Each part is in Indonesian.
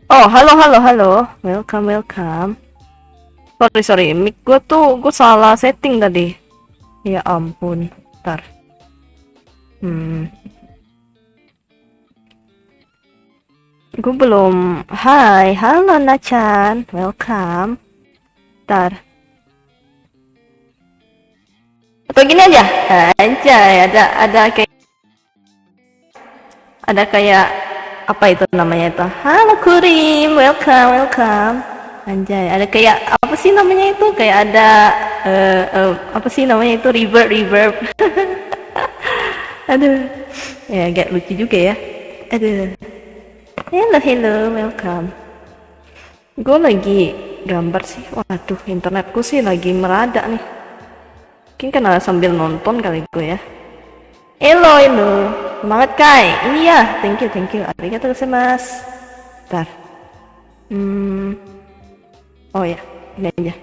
Oh, halo, halo, halo. Welcome, welcome. Sorry, sorry. Mic gue salah setting tadi. Ya ampun. Ntar. Hmm. Gue belum. Hai, halo Nachan. Welcome. Ntar. Atau gini aja. Anjay, ada kayak apa itu namanya itu? Halo Kurim, welcome, welcome. Anjay, ada kayak apa sih namanya itu? Kayak ada apa sih namanya itu reverb, reverb. Aduh, ya agak lucu juga ya. Aduh, hello, hello, welcome. Gue lagi gambar sih. Waduh, internetku sih lagi meradak nih. Mungkin karena sambil nonton kali gue ya. Hello, hello. Semangat Kai. Iya, thank you, thank you. Arigatou gozaimasu. Bentar. Hmm, oh ya, ini aja.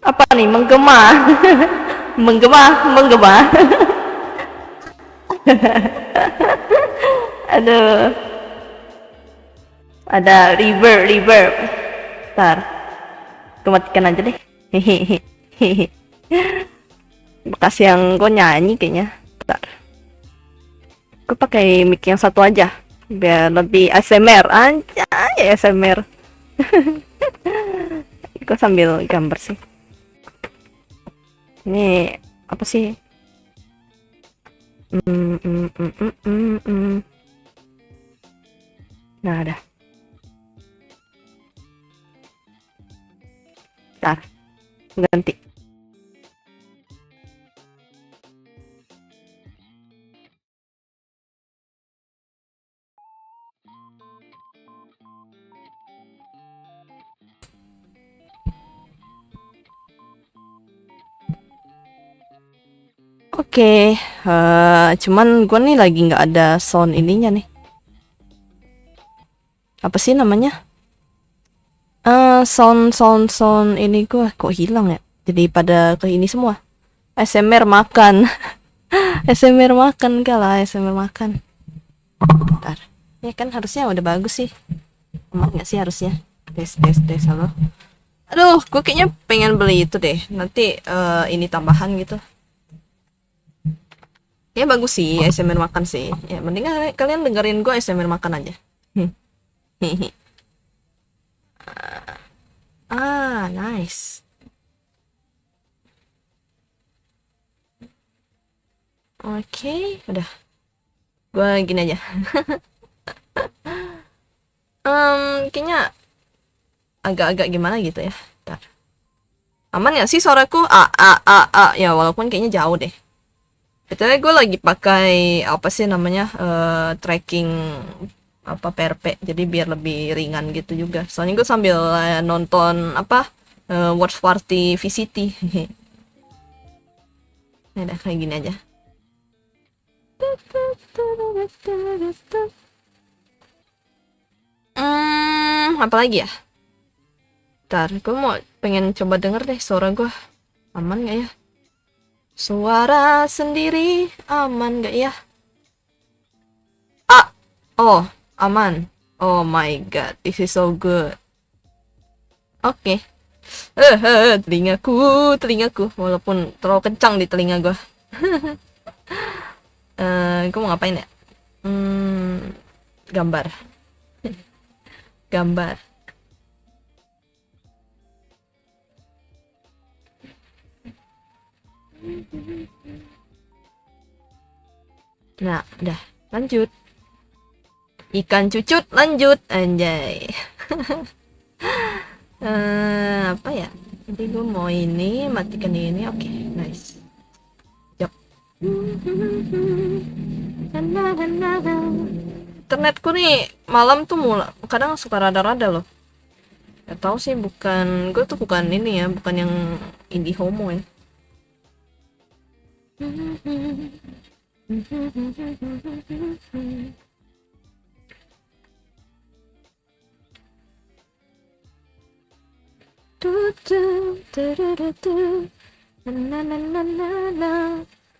Apa nih? Menggema. Menggema, menggema. Aduh, ada reverb, reverb. Bentar, gue matikan aja deh. Hehehe. Bekas yang gue nyanyi kayaknya. Bentar, gue pakai mic yang satu aja biar lebih ASMR. Anjay, ASMR. Gue sambil gambar sih. Ini apa sih? Nah, ada. Bentar, ganti. Oke, cuman gue nih lagi nggak ada sound ininya nih. Apa sih namanya? Sound ini gue kok hilang ya? Jadi pada ke ini semua. ASMR makan. ASMR makan kalah, ASMR makan. Bentar. Ya kan harusnya udah bagus sih. Aman nggak sih harusnya? Tes, tes, tes, halo. Aduh, gue kayaknya pengen beli itu deh. Nanti ini tambahan gitu. Ya bagus sih ASMR makan sih. Ya mendingan kalian dengerin gue ASMR makan aja. Ah, nice. Oke, udah. Gue gini aja. Kayaknya agak-agak gimana gitu ya. Bentar. Aman gak sih suaraku? Ya walaupun kayaknya jauh deh. Betulnya gue lagi pakai apa sih namanya tracking apa PRP, jadi biar lebih ringan gitu juga. Soalnya gue sambil nonton apa watch party VCT. Nah, udah kayak gini aja. Apa lagi ya? Ntar, gue mau pengen coba denger deh suara gue. Aman gak ya? Suara sendiri aman gak ya? Ah, oh, aman. Oh my god, this is so good. Oke. Telingaku, telingaku. Walaupun terlalu kencang di telinga gue. Gue mau ngapain ya? Gambar. Gambar. Nah, udah. Lanjut. Ikan cucut, lanjut. Anjay. Apa ya? Jadi gue mau ini, matikan ini. Oke, nice. Yap. Internetku nih malam tuh kadang suka rada-rada loh. Gak tau sih, bukan gue tuh bukan ini ya, bukan yang indie homo ya.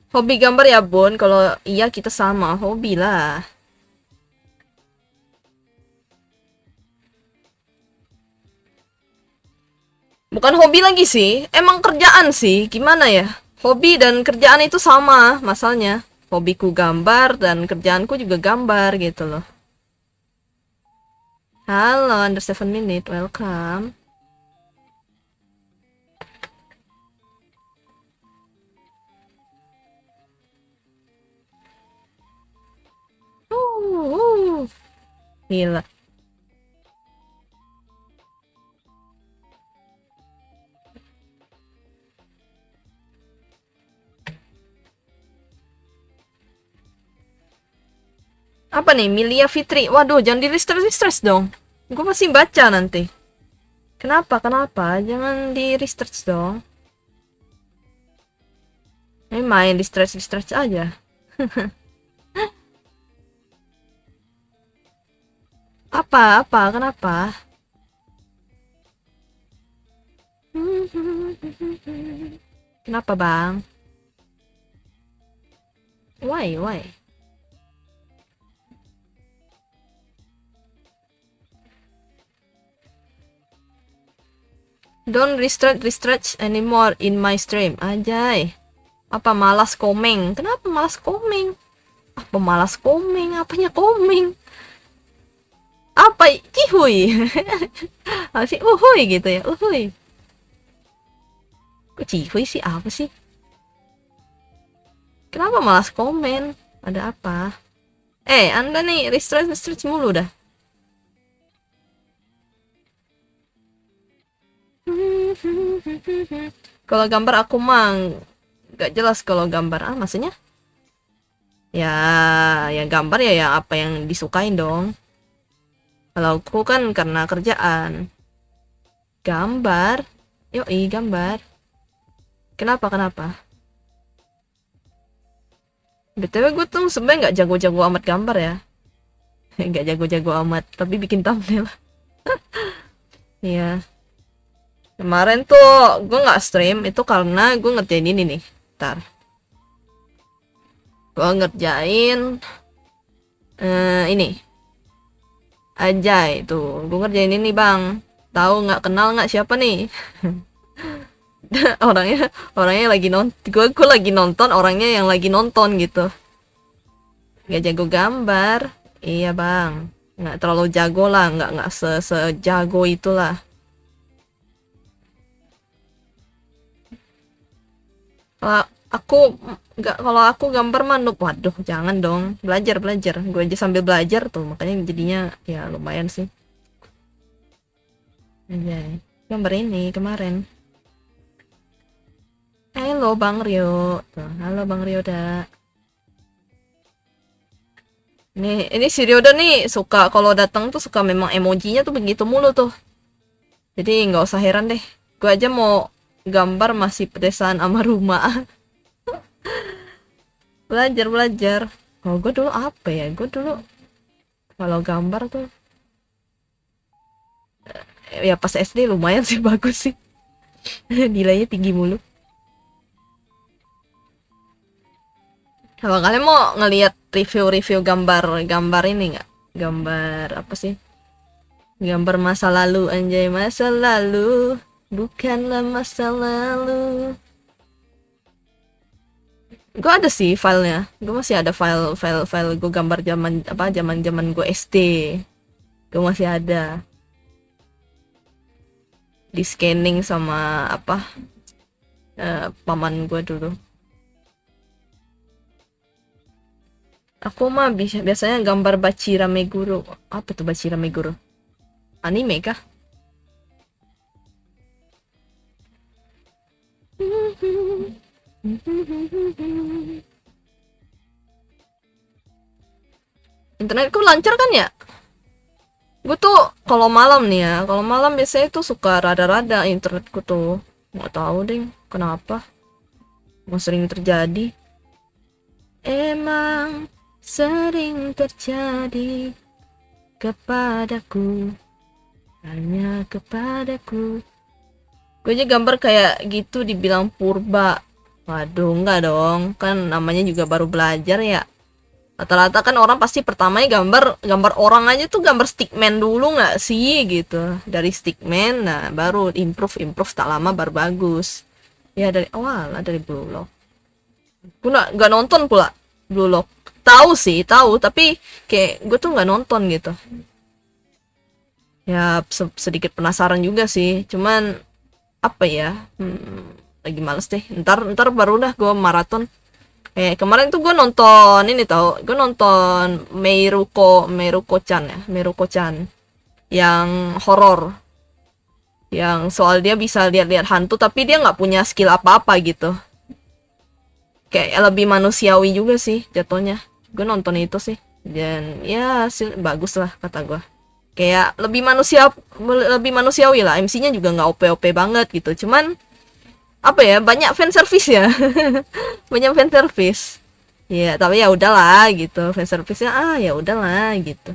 Hobi gambar ya Bon? Kalau iya kita sama hobi lah. Bukan hobi lagi sih, emang kerjaan sih. Gimana ya? Hobi dan kerjaan itu sama masalahnya. Hobiku gambar dan kerjaanku juga gambar gitu loh. Halo, under 7 minute, welcome. Gila. Apa nih, Milia Fitri? Waduh, jangan di-research dong. Gue masih baca nanti. Kenapa? Kenapa? Jangan di-research dong. Ini main di-stretch aja. Apa? Apa? Kenapa? Kenapa, Bang? Why? Why? Don't research anymore in my stream. Ajay. Apa malas komeng? Kenapa malas komeng? Apa malas komeng? Apanya komeng? Apa? Cihuy. Apa sih? Uhuy gitu ya. Uhuy. Kok cihuy sih? Apa sih? Kenapa malas komen? Ada apa? Anda nih research mulu dah. Kalau gambar aku mah nggak jelas kalau gambar. Maksudnya? Ya, ya gambar ya apa yang disukain dong. Kalau aku kan karena kerjaan. Gambar. Yoi, gambar. Kenapa? BTW gue tuh sebenarnya nggak jago-jago amat gambar ya. Nggak jago-jago amat, tapi bikin thumbnail. Iya. Kemarin tuh gue nggak stream itu karena gue ngerjain ini nih. Ntar. Gue ngerjain ini. Ajay tuh. Gue ngerjain ini bang. Tahu nggak, kenal nggak siapa nih? orangnya lagi nonton. Gue lagi nonton, orangnya yang lagi nonton gitu. Nggak jago gambar. Iya bang. Nggak terlalu jago lah. Nggak sejago itulah. Kalau aku gambar mah waduh jangan dong, belajar gue aja sambil belajar tuh, makanya jadinya ya lumayan sih. Aja gambar ini kemarin. Halo Bang Rio tuh, halo Bang Rio dah. Ini si Ryoda nih suka kalau datang tuh suka memang emojinya tuh begitu mulu tuh, jadi nggak usah heran deh, gue aja mau gambar masih pedesaan sama rumah. belajar. Oh, gue dulu apa ya? Gue dulu kalau gambar tuh ya pas SD lumayan sih, bagus sih. Nilainya tinggi mulu. Kalau kalian mau ngelihat review gambar ini nggak? Gambar apa sih? Gambar masa lalu, anjay, masa lalu bukanlah masa lalu. Gue ada sih filenya, gue masih ada file gue gambar zaman gue SD, gue masih ada di scanning sama paman gue dulu. Aku mah biasanya gambar Bachira Meguro. Apa tuh Bachira Meguro? Anime kah? Internetku lancar kan ya? Gue tuh kalau malam nih ya, kalau malam biasanya tuh suka rada-rada internetku tuh. Nggak tahu deh kenapa. Mau sering terjadi. Emang sering terjadi kepadaku, hanya kepadaku. Gue aja gambar kayak gitu dibilang purba. Waduh, enggak dong, kan namanya juga baru belajar ya. Rata-rata kan orang pasti pertamanya gambar orang aja tuh gambar stickman dulu nggak sih gitu. Dari stickman, nah baru improve improve tak lama baru bagus. Ya dari awal lah dari Blue Lock. Gue nggak nonton pula Blue Lock. Tahu sih tahu tapi kayak gue tuh nggak nonton gitu. Ya sedikit penasaran juga sih. Cuman apa ya? Lagi males deh. Ntar baru dah gue maraton. Kemarin tuh gue nonton ini tau, gue nonton Meiruko-chan ya, Meiruko-chan yang horor, yang soal dia bisa lihat-lihat hantu tapi dia nggak punya skill apa-apa gitu, kayak lebih manusiawi juga sih jatuhnya. Gue nonton itu sih dan ya bagus lah kata gue, kayak lebih manusiawi lah. MC-nya juga nggak OP-OP banget gitu, cuman apa ya, banyak fan service ya. Banyak fan service ya, tapi ya udahlah gitu, fan service-nya ya udahlah gitu.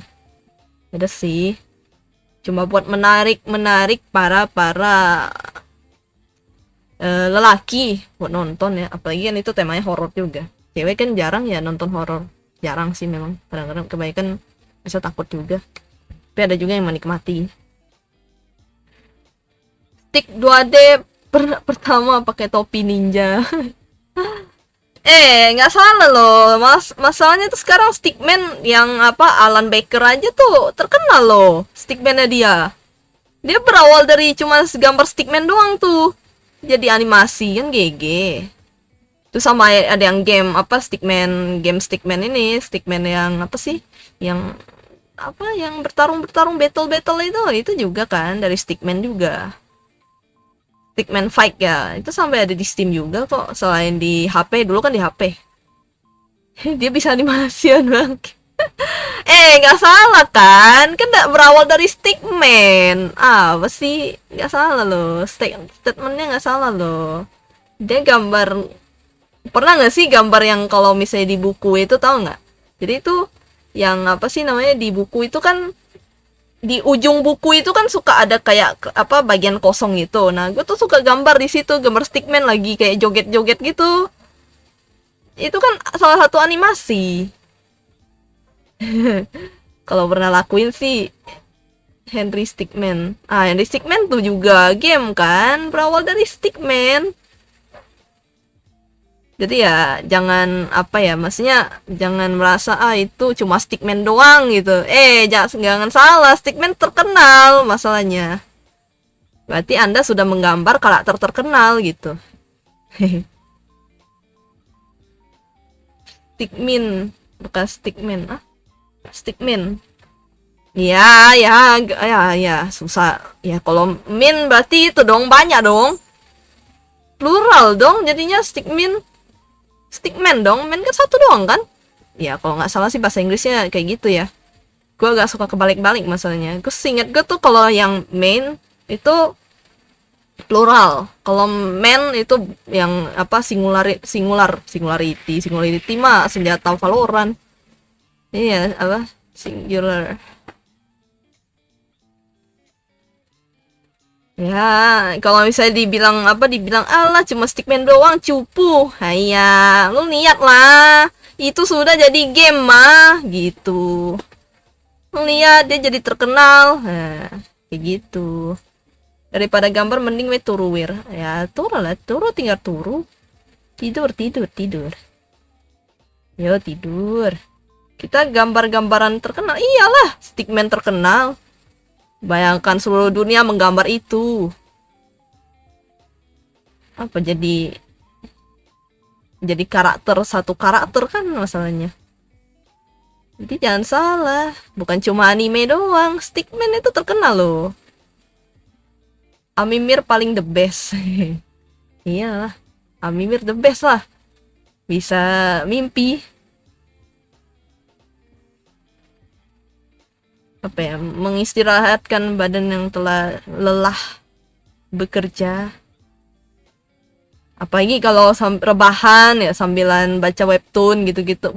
Udah sih, cuma buat menarik para lelaki buat nonton ya, apalagi kan itu temanya horor juga. Cewek kan jarang ya nonton horor, jarang sih memang, kadang-kadang kebanyakan bisa takut juga, tapi ada juga yang menikmati. Stick 2D pertama pakai topi ninja. Nggak salah loh, masalahnya tuh sekarang stickman yang apa, Alan Baker aja tuh terkenal loh stickmannya dia berawal dari cuma gambar stickman doang tuh jadi animasi kan, GG. Terus sama ada yang game apa, game stickman ini, stickman yang apa sih, yang apa, yang bertarung battle itu juga kan dari stickman juga. Stickman Fight ya, itu sampai ada di Steam juga kok, selain di HP. Dulu kan di HP. Dia bisa animasian bang. Nggak salah kan berawal dari stickman. Apa sih, nggak salah loh, statementnya nggak salah loh. Dia gambar, pernah nggak sih gambar yang kalau misalnya di buku itu, tahu nggak? Jadi itu yang apa sih namanya, di buku itu kan di ujung buku itu kan suka ada kayak apa, bagian kosong gitu. Nah, gue tuh suka gambar di situ, gambar stickman lagi kayak joget-joget gitu. Itu kan salah satu animasi. Kalau pernah lakuin sih Henry Stickman. Henry Stickman tuh juga game kan, berawal dari stickman. Jadi ya jangan apa ya, maksudnya jangan merasa itu cuma stickman doang gitu. Jangan salah, stickman terkenal masalahnya. Berarti Anda sudah menggambar karakter terkenal gitu. Stickmin, bukan stickman. Stickmin. Ya, susah. Ya kalau min berarti itu dong, banyak dong. Plural dong jadinya stickmin. Stickman dong, man kan satu doang kan? Ya kalau nggak salah sih bahasa Inggrisnya kayak gitu ya. Gue agak suka kebalik-balik masalahnya. Gue inget gue tuh kalau yang main itu plural, kalau man itu yang apa, singularity mah senjata Valorant. Iya apa, singular. Ya, kalau misalnya dibilang alah cuma stickman doang, cupu. Hayya, lu lihat lah. Itu sudah jadi game mah, gitu. Lu lihat dia jadi terkenal. Nah, kayak gitu. Daripada gambar mending we turu wir. Ya, turu lah, tinggal turu. Tidur. Yo, tidur. Kita gambar-gambaran terkenal. Iyalah, stickman terkenal. Bayangkan seluruh dunia menggambar itu. Apa jadi satu karakter kan masalahnya. Jadi jangan salah, bukan cuma anime doang, stickman itu terkenal loh. Amimir paling the best. Iyalah, Amimir the best lah. Bisa mimpi. Apa ya, mengistirahatkan badan yang telah lelah bekerja. Apalagi kalau rebahan ya sambilan baca webtoon gitu-gitu.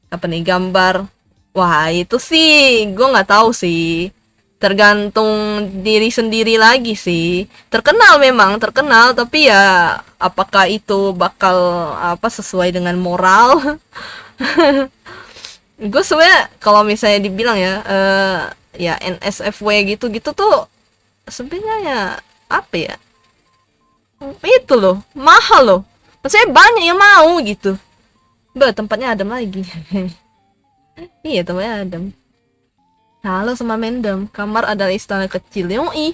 Apa nih gambar? Wah itu sih gue nggak tahu sih. Tergantung diri sendiri lagi sih. Terkenal memang terkenal, tapi ya apakah itu bakal apa sesuai dengan moral? Gue sebenarnya kalau misalnya dibilang ya, ya NSFW gitu-gitu tuh sebenarnya ya apa ya? Itu loh, mahal loh. Maksudnya banyak yang mau gitu. Tempatnya adem lagi. Iya, tempatnya adem. Halo sama Mendem, kamar adalah istana kecil. Yoi.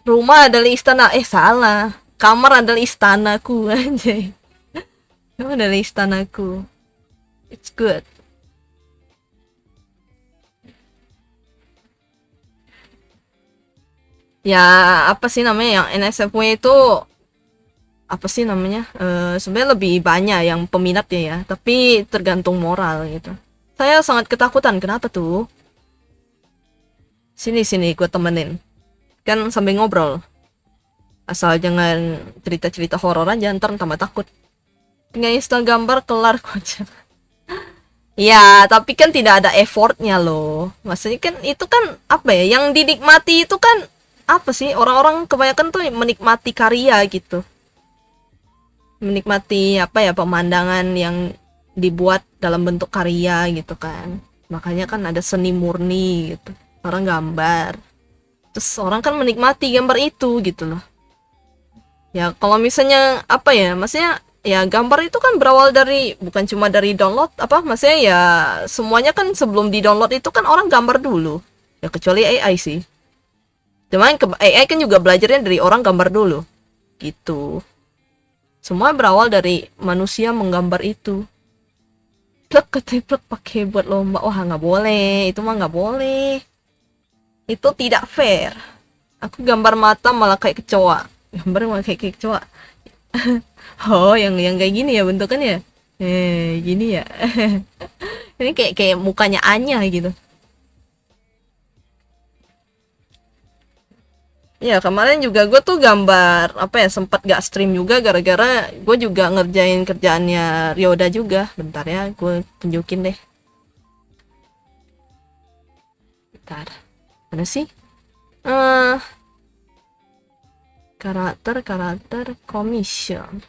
Rumah adalah istana. Salah. Kamar adalah istanaku anjay. Kamar adalah istanaku. It's good. Ya, apa sih namanya yang NSFW itu apa sih namanya? Sebenarnya lebih banyak yang peminatnya ya, tapi tergantung moral gitu. Saya sangat ketakutan. Kenapa tuh? Sini sini gue temenin. Kan sambil ngobrol. Asal jangan cerita-cerita horor aja, ntar tambah takut. Tinggal install gambar kelar kocak. Ya, tapi kan tidak ada effortnya loh. Maksudnya kan itu kan apa ya? Yang dinikmati itu kan apa sih? Orang-orang kebanyakan tuh menikmati karya gitu. Menikmati apa ya, pemandangan yang dibuat dalam bentuk karya gitu kan. Makanya kan ada seni murni gitu. Orang gambar. Terus orang kan menikmati gambar itu gitu loh. Ya kalau misalnya apa ya, maksudnya ya gambar itu kan berawal dari bukan cuma dari download apa, maksudnya ya semuanya kan sebelum di download itu kan orang gambar dulu. Ya kecuali AI sih. Cuman AI kan juga belajarnya dari orang gambar dulu. Gitu. Semua berawal dari manusia menggambar itu. Plek keteplek pakai buat lomba. Wah, nggak boleh. Itu mah nggak boleh. Itu tidak fair. Aku gambar mata malah kayak kecoa. Gambar malah kayak kecoa. Oh, yang kayak gini ya bentukannya. Gini ya. Ini kayak mukanya Anya gitu. Ya kemarin juga gue tuh gambar apa ya, sempat gak stream juga gara-gara gue juga ngerjain kerjaannya Ryoda juga. Bentar ya, gue tunjukin deh. Bentar, mana sih? Karakter commission.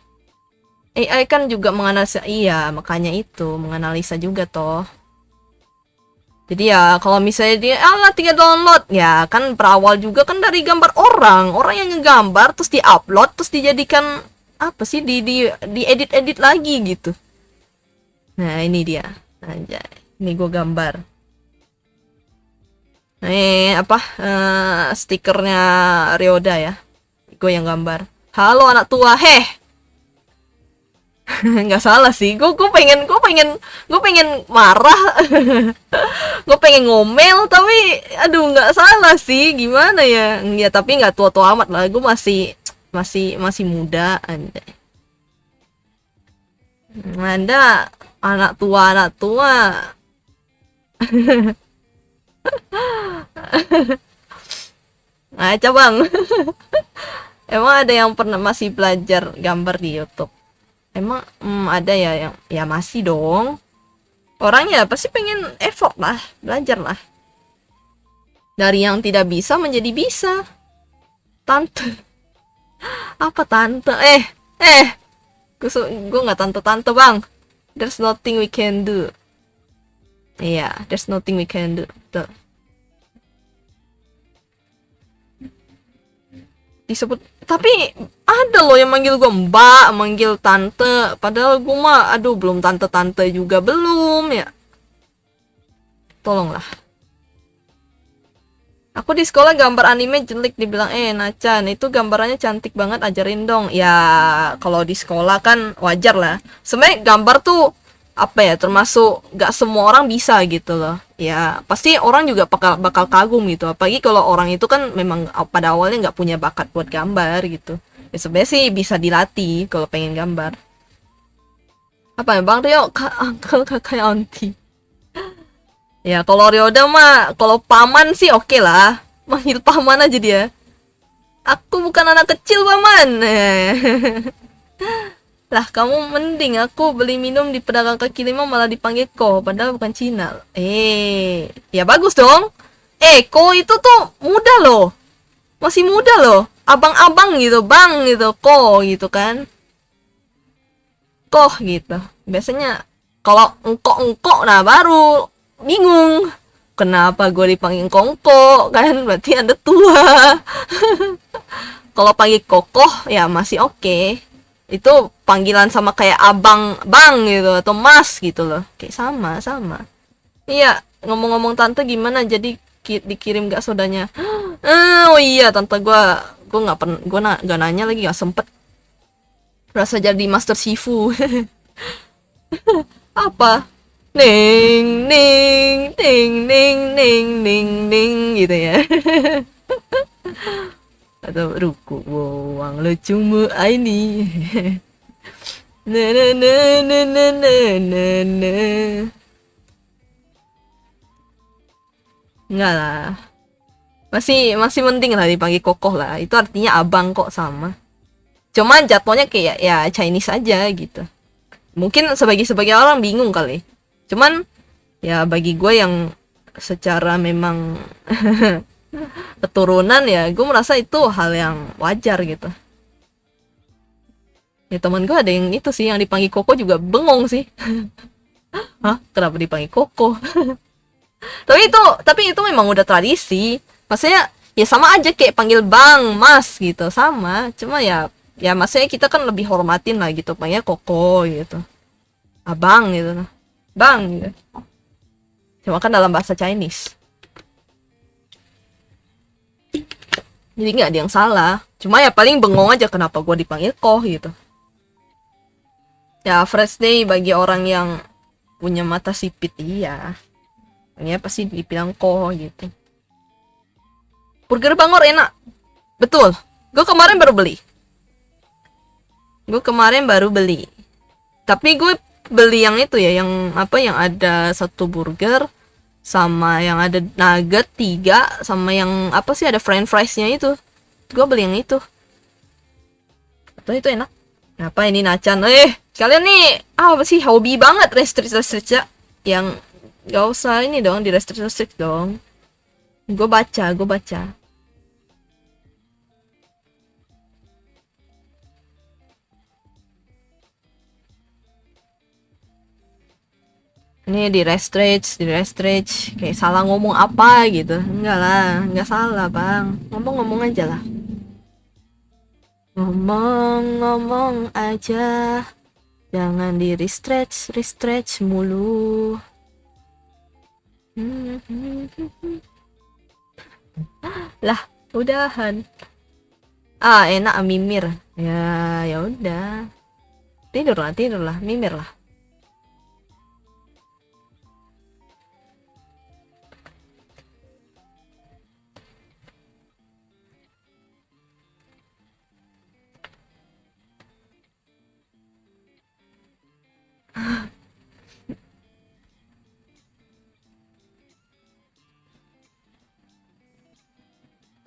AI kan juga menganalisa, iya makanya itu menganalisa juga toh. Jadi ya kalau misalnya dia tinggal download, ya kan berawal juga kan dari gambar orang yang ngegambar terus diupload terus dijadikan apa sih, di edit lagi gitu. Nah ini dia, aja ini gue gambar. Nah ini apa, stikernya Ryoda ya, gue yang gambar. Halo anak tua, nggak salah sih, gue pengen marah. Gue pengen ngomel tapi aduh nggak salah sih, gimana ya, ya tapi nggak tua-tua amat lah, gue masih muda. Anda anak tua. Ngaca bang. Emang ada yang pernah masih belajar gambar di YouTube? Emang ada ya yang ya masih dong. Orangnya pasti pengen effort lah, belajar lah. Dari yang tidak bisa menjadi bisa. Tante. Apa tante? Gue nggak tante bang. There's nothing we can do. Iya, there's nothing we can do. Tuh. Disebut, tapi ada loh yang manggil gue mbak, manggil tante, padahal gue mah aduh belum tante juga belum ya. Tolonglah. Aku di sekolah gambar anime jelek, dibilang Nacan itu gambarannya cantik banget, ajarin dong. Ya kalau di sekolah kan wajar lah. Sebenarnya gambar tuh apa ya, termasuk gak semua orang bisa gitu loh. Ya pasti orang juga bakal kagum gitu, apalagi kalau orang itu kan memang pada awalnya nggak punya bakat buat gambar gitu. Ya sebenarnya sih bisa dilatih kalau pengen gambar. Apa ya bang Rio, uncle kakak auntie. Ya kalau Ryoda mah, kalau paman sih oke lah, manggil paman aja dia. Aku bukan anak kecil paman. Lah kamu mending aku beli minum di pedagang kaki lima malah dipanggil ko, padahal bukan Cina. Ya bagus dong. Ko itu tuh muda loh, masih muda loh, abang-abang gitu, bang gitu, ko gitu kan, koh gitu. Biasanya Kalau engkok-engkok, nah baru bingung. Kenapa gue dipanggil engkok-engkok? Kan berarti Anda tua. Kalau panggil kokoh ya masih oke. Itu panggilan sama kayak abang, bang gitu atau mas gitu loh. Kayak sama. Iya, ngomong-ngomong tante gimana? Jadi dikirim gak sodanya? Oh iya, tante gue nggak pernah, nggak nanya lagi, nggak sempet. Rasa jadi Master Shifu. Apa? Ning ning ning ning ning ning ning gitu ya. Atau ruku wang lucumu ini. Na na na na na na na na. Enggak lah. Masih mending lah dipanggil kokoh lah. Itu artinya abang kok sama. Cuman jatuhnya kayak ya Chinese aja gitu. Mungkin sebagai orang bingung kali. Cuman ya bagi gue yang secara memang keturunan ya, gue merasa itu hal yang wajar gitu. Ya teman gue ada yang itu sih, yang dipanggil Koko juga bengong sih. Hah? Kenapa dipanggil Koko? tapi itu memang udah tradisi. Maksudnya ya sama aja kayak panggil bang, mas gitu, sama. Cuma ya maksudnya kita kan lebih hormatin lah gitu, panggil Koko gitu. Abang gitu. Bang gitu. Cuma kan dalam bahasa Chinese. Jadi nggak ada yang salah. Cuma ya paling bengong aja kenapa gue dipanggil koh gitu. Ya fresh day bagi orang yang punya mata sipit, iya. Ya pasti dibilang koh gitu. Burger Bangor enak. Betul. Gue kemarin baru beli. Tapi gue beli yang itu ya, yang apa, yang ada satu burger sama yang ada nugget 3 sama yang apa sih ada french fries-nya itu. Gue beli yang itu. Atau itu enak. Apa ini Nacan? Kalian nih apa sih hobi banget restrict ya? Yang gak usah ini dong, di restrict dong. Gue baca. Ini di restrict kayak salah ngomong apa gitu. Enggak lah, enggak salah bang, ngomong aja lah, ngomong aja, jangan di restrict mulu. Lah udahan. Enak mimir ya udah, tidur lah mimir lah.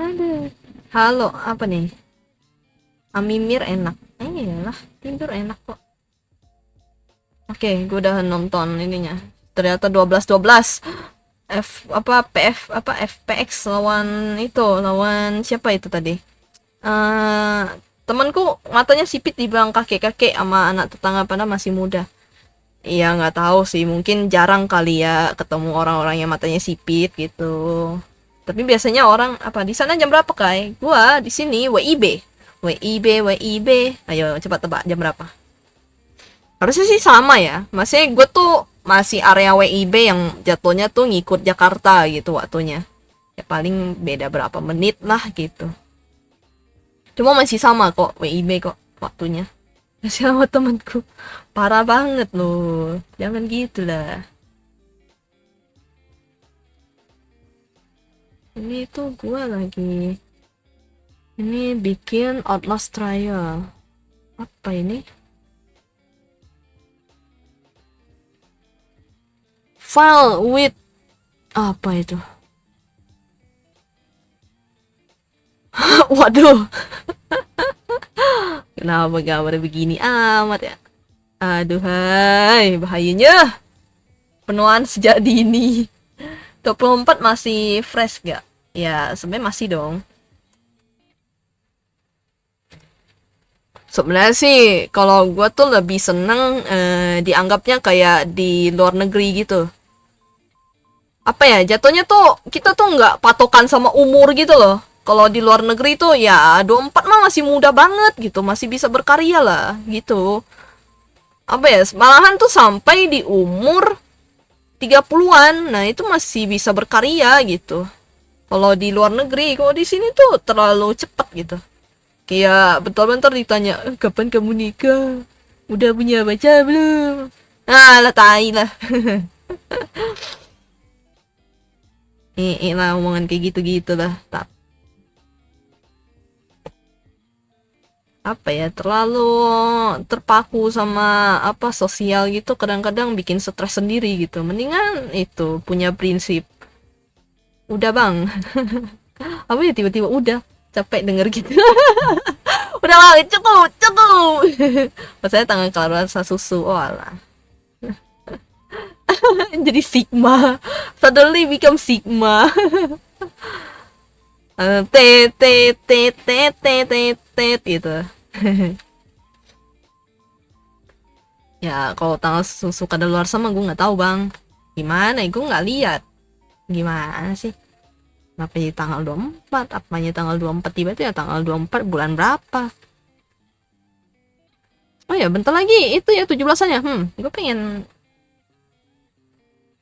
Aduh. Halo, apa nih? Amimir enak. Iyalah, tidur enak kok. Oke, gue udah nonton ininya. Ternyata 12-12. FPX lawan siapa itu tadi? Temanku matanya sipit dibilang kakek sama anak tetangga pada masih muda. Iya nggak tahu sih, mungkin jarang kali ya ketemu orang-orang yang matanya sipit gitu. Tapi biasanya orang apa di sana jam berapa kai? Gua di sini WIB. Ayo cepat tebak jam berapa? Harusnya sih sama ya. Maksudnya gue tuh masih area WIB yang jatuhnya tuh ngikut Jakarta gitu waktunya. Ya paling beda berapa menit lah gitu. Cuma masih sama kok WIB kok waktunya. Masih sama temanku. Parah banget loh. Jangan gitu lah. Ini tuh gue lagi. Ini bikin Outlast Trial. Apa ini? File with apa itu? Waduh. Kenapa gambar begini amat ya? Aduhai, bahayanya. Penuaan sejak dini. 24 masih fresh gak? Ya, sebenarnya masih dong. Sebenarnya sih kalau gue tuh lebih seneng dianggapnya kayak di luar negeri gitu. Apa ya, jatuhnya tuh kita tuh nggak patokan sama umur gitu loh. Kalau di luar negeri tuh ya 24 mah masih muda banget gitu, masih bisa berkarya lah gitu. Apa ya, malahan tuh sampai di umur 30-an, nah itu masih bisa berkarya gitu. Kalau di luar negeri, kalau di sini tuh terlalu cepat gitu. Kayak bentar-bentar ditanya, kapan kamu nikah? Udah punya pacar belum? Ah, lah tai lah. Lah omongan kayak gitu-gitu lah. Apa ya, terlalu terpaku sama apa sosial gitu, kadang-kadang bikin stres sendiri gitu. Mendingan itu punya prinsip. Udah bang. Apa ya, tiba-tiba udah capek denger gitu. Udah bang, cukup cukup. Maksudnya tangan keluar rasa susu. Oh alah. Jadi Sigma, suddenly become Sigma. Tet tet tet tet tet tet tet gitu. Ya kalau tanggal susu kadaluarsa sama gue nggak tahu bang. Gimana ya, gue nggak lihat. Gimana sih? Kenapa jadi tanggal 24? Apanya tanggal 24 tiba itu ya tanggal 24 bulan berapa? Oh ya bentar lagi itu ya 17-annya. Gue pengen,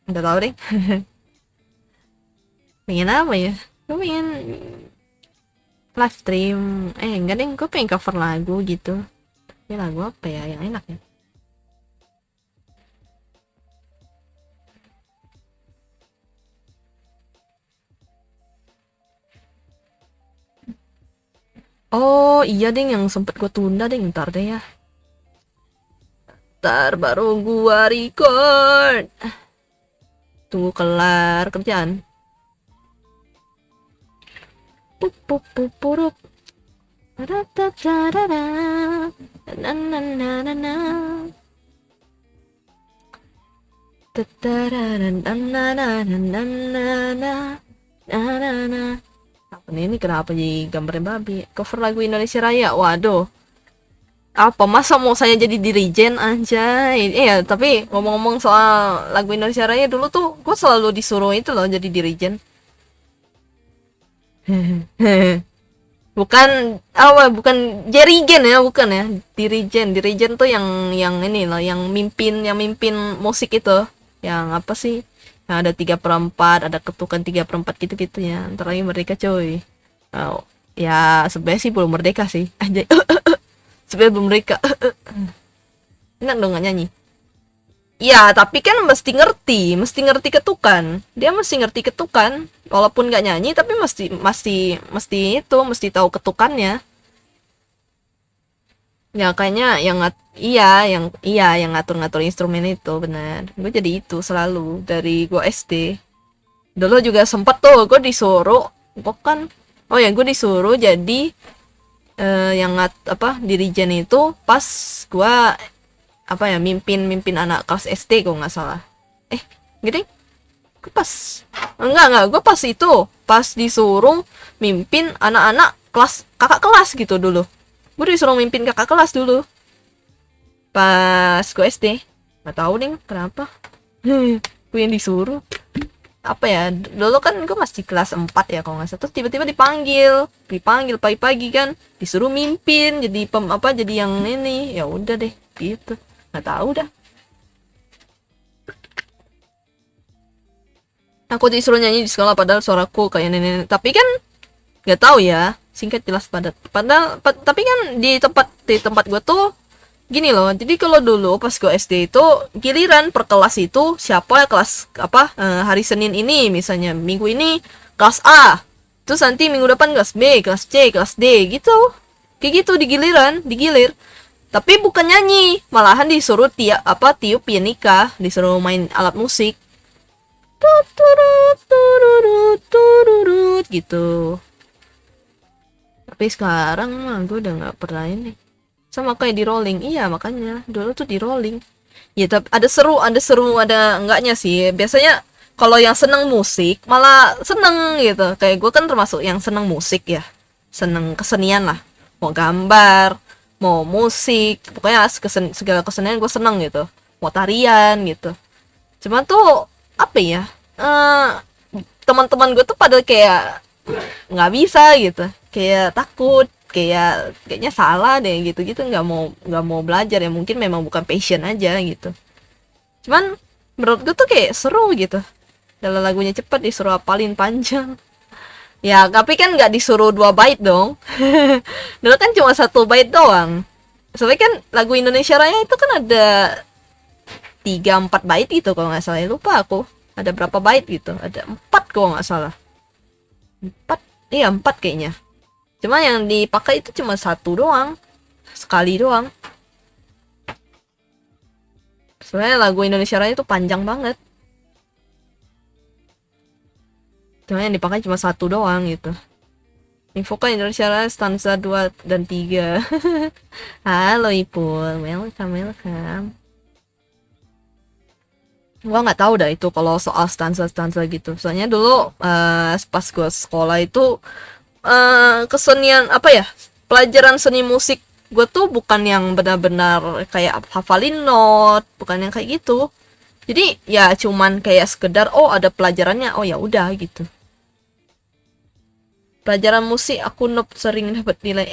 nggak tahu deh. Pengen apa ya? Gue pengen live stream. Enggak deh, gue pengen cover lagu gitu. Ya lagu apa ya yang enak ya? Oh iya deh, yang sempet gue tunda deh, ntar deh ya. Ntar baru gua record. Tunggu kelar kerjaan. Pup pup pup purup. Ra-ra-ra-ra-ra. Na-na-na-na-na. Ta-ta-ra-ra-na-na-na-na-na-na. Na-na-na. Apa nih, ini kenapa jadi gambarnya babi? Cover lagu Indonesia Raya. Waduh. Apa masa mau saya jadi dirijen anjay. Ya tapi ngomong-ngomong soal lagu Indonesia Raya, dulu tuh gue selalu disuruh itu loh jadi dirijen. Bukan apa, bukan jerigen ya, bukan ya, dirijen. Dirijen tuh yang ini loh, yang mimpin musik itu, yang apa sih, yang ada 3/4, ada ketukan 3/4 gitu-gitu ya, antara lain mereka coy. Oh, ya sebenarnya sih belum merdeka sih anjay. Sebenarnya belum merdeka. Enak dong nggak nyanyi. Ya, tapi kan mesti ngerti ketukan. Dia mesti ngerti ketukan, walaupun nggak nyanyi, tapi mesti itu, mesti tahu ketukannya. Ya kayaknya yang ngatur-ngatur instrumen itu benar. Gue jadi itu selalu dari gue SD. Dulu juga sempet tuh gue disuruh, bukan, oh ya gue disuruh jadi dirijen itu pas gue apa ya, mimpin anak kelas SD kok nggak salah. Gini, gue pas enggak gue pas itu pas disuruh mimpin anak-anak kelas, kakak kelas gitu dulu. Gue disuruh mimpin kakak kelas dulu pas gue SD. Nggak tahu deh kenapa. Gue yang disuruh. Apa ya, dulu kan gue masih kelas 4 ya kalau nggak salah, terus tiba-tiba dipanggil pagi-pagi kan, disuruh mimpin jadi jadi yang ini. Ya udah deh gitu, nggak tahu dah. Aku disuruh nyanyi di sekolah padahal suaraku kayak nenek, tapi kan nggak tahu ya, singkat jelas padat. Tapi kan di tempat gue tuh gini loh, jadi kalau dulu pas gue SD itu giliran per kelas itu siapa kelas apa, hari Senin ini misalnya, minggu ini kelas A, terus nanti minggu depan kelas B, kelas C, kelas D gitu, kayak gitu digilir. Tapi bukan nyanyi, malahan disuruh tiup pianika, disuruh main alat musik. Turut turut turut gitu. Tapi sekarang mah gue udah nggak pernah ini. Sama kayak di rolling. Iya makanya dulu tuh di rolling. Ya tapi ada seru ada enggaknya sih. Biasanya kalau yang seneng musik malah seneng gitu. Kayak gue kan termasuk yang seneng musik ya, seneng kesenian lah. Mau gambar, mau musik, pokoknya segala kesenian gue seneng gitu, mau tarian gitu. Cuman tuh apa ya, teman-teman gue tuh pada kayak nggak bisa gitu, kayak takut, kayaknya salah deh gitu-gitu, nggak mau belajar ya, mungkin memang bukan passion aja gitu. Cuman menurut gue tuh kayak seru gitu, dalam lagunya cepet disuruh hafalin panjang. Ya tapi kan nggak disuruh 2 bait dong. Dulu kan cuma 1 bait doang. Soalnya kan lagu Indonesia Raya itu kan ada 3-4 bait gitu kalau nggak salah. Lupa aku ada berapa bait gitu, ada 4 kalau nggak salah. 4, iya 4 kayaknya. Cuma yang dipakai itu cuma 1 doang, sekali doang. Soalnya lagu Indonesia Raya itu panjang banget. Cuma yang dipakai cuma 1 doang gitu. Infokan Indonesia Raya stanza 2 dan 3. Halo Ipul, welcome. Gua nggak tahu dah itu kalau soal stanza gitu. Soalnya dulu pas gua sekolah itu kesenian apa ya? Pelajaran seni musik gue tuh bukan yang benar-benar kayak hafalin not, bukan yang kayak gitu. Jadi ya cuman kayak sekedar oh ada pelajarannya, oh ya udah gitu. Pelajaran musik aku sering dapat nilai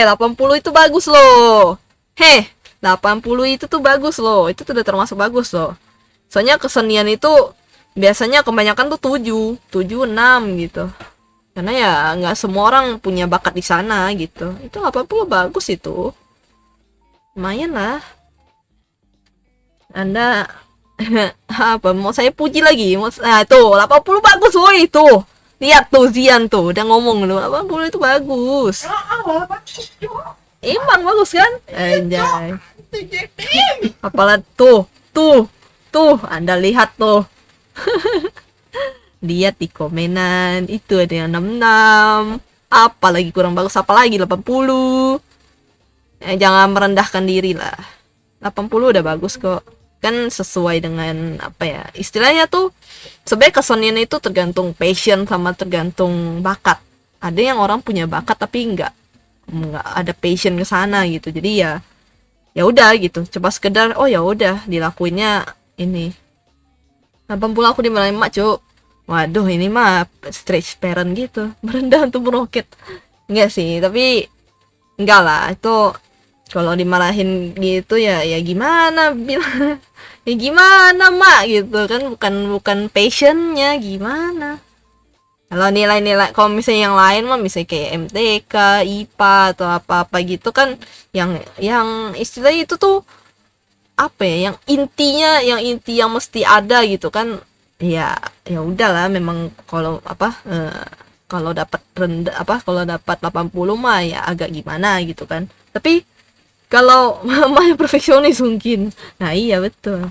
80 itu bagus loh. 80 itu tuh bagus loh. Itu tuh udah termasuk bagus loh. Soalnya kesenian itu biasanya kebanyakan tuh 7, 7, 6 gitu. Karena ya nggak semua orang punya bakat di sana gitu. Itu 80 bagus itu. Lumayan lah. Anda apa mau saya puji lagi? Tuh 80 bagus woi tuh. Lihat tuh Zian tuh udah ngomong lu 80 itu bagus. Emang bagus kan? Anjay. Apalah tuh Anda lihat tuh. Lihat di komenan itu ada yang 66. Apalagi kurang bagus, apalagi 80. Jangan merendahkan diri lah. 80 udah bagus kok. Kan sesuai dengan apa ya istilahnya tuh, sebenarnya kesenian itu tergantung passion sama tergantung bakat. Ada yang orang punya bakat tapi nggak ada passion ke sana gitu, jadi ya udah gitu, coba sekedar oh ya udah dilakuinnya ini. 80 aku dimarahin mak cuk, waduh ini mah stretch parent gitu, merendah untuk meroket. Enggak sih, tapi enggak lah itu. Kalau dimarahin gitu ya gimana bilang ya gimana mak gitu kan, bukan passionnya gimana. Kalau nilai-nilai kalau misalnya yang lain mah misalnya kayak MTK, IPA atau apa-apa gitu kan, yang istilahnya itu tuh apa ya, yang inti yang mesti ada gitu kan. Ya udahlah memang kalau apa kalau dapat rendah apa kalau dapat 80 mah ya agak gimana gitu kan. Tapi kalau mamanya perfeksionis mungkin. Nah iya betul.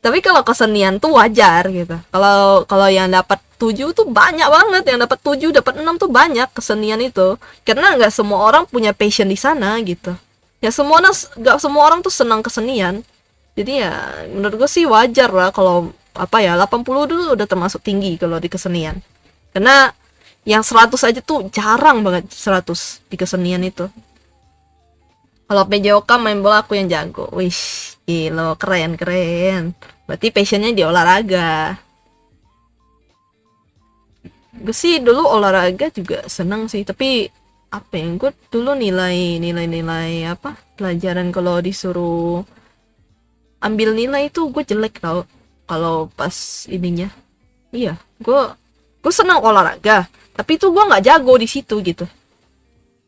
Tapi kalau kesenian tuh wajar gitu. Kalau yang dapat 7 tuh banyak banget. Yang dapat 7, dapat 6 tuh banyak kesenian itu. Karena nggak semua orang punya passion di sana gitu. Ya nggak semua orang tuh senang kesenian. Jadi ya menurut gue sih wajar lah kalau apa ya 80 dulu udah termasuk tinggi kalau di kesenian. Karena yang 100 aja tuh jarang banget 100 di kesenian itu. Kalau PJOK main bola aku yang jago. Wish, gila, keren. Berarti passionnya di olahraga. Gue sih dulu olahraga juga seneng sih, tapi apa yang gue dulu nilai apa pelajaran kalau disuruh ambil nilai itu gue jelek tau. Kalau pas ininya, iya, gue seneng olahraga, tapi tuh gue nggak jago di situ gitu.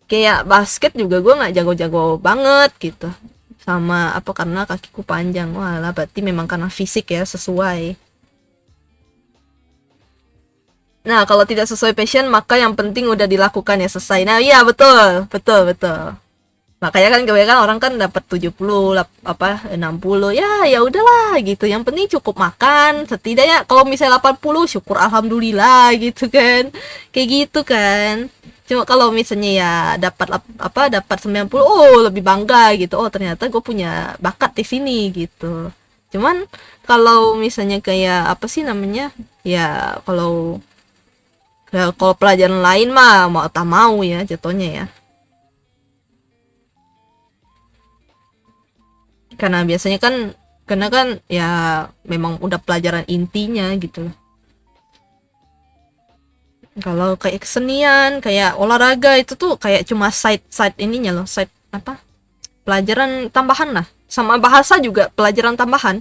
Kayak basket juga gue nggak jago-jago banget gitu, sama apa karena kakiku panjang. Walah berarti memang karena fisik ya sesuai. Nah kalau tidak sesuai passion maka yang penting udah dilakukan ya selesai. Nah iya betul. Makanya kan kebanyakan orang kan dapat 70 apa 60 ya udahlah gitu. Yang penting cukup makan setidaknya. Kalau misalnya 80 syukur alhamdulillah gitu kan. Kayak gitu kan. Cuma kalau misalnya ya dapat 90 oh lebih bangga gitu. Oh ternyata gue punya bakat di sini gitu. Cuman kalau misalnya kayak apa sih namanya? Ya kalau pelajaran lain mah mau tak mau ya jatuhnya ya. Karena biasanya kan, karena kan ya memang udah pelajaran intinya gitu. Kalau kayak kesenian, kayak olahraga itu tuh kayak cuma side ininya loh, side apa? Pelajaran tambahan lah. Sama bahasa juga pelajaran tambahan.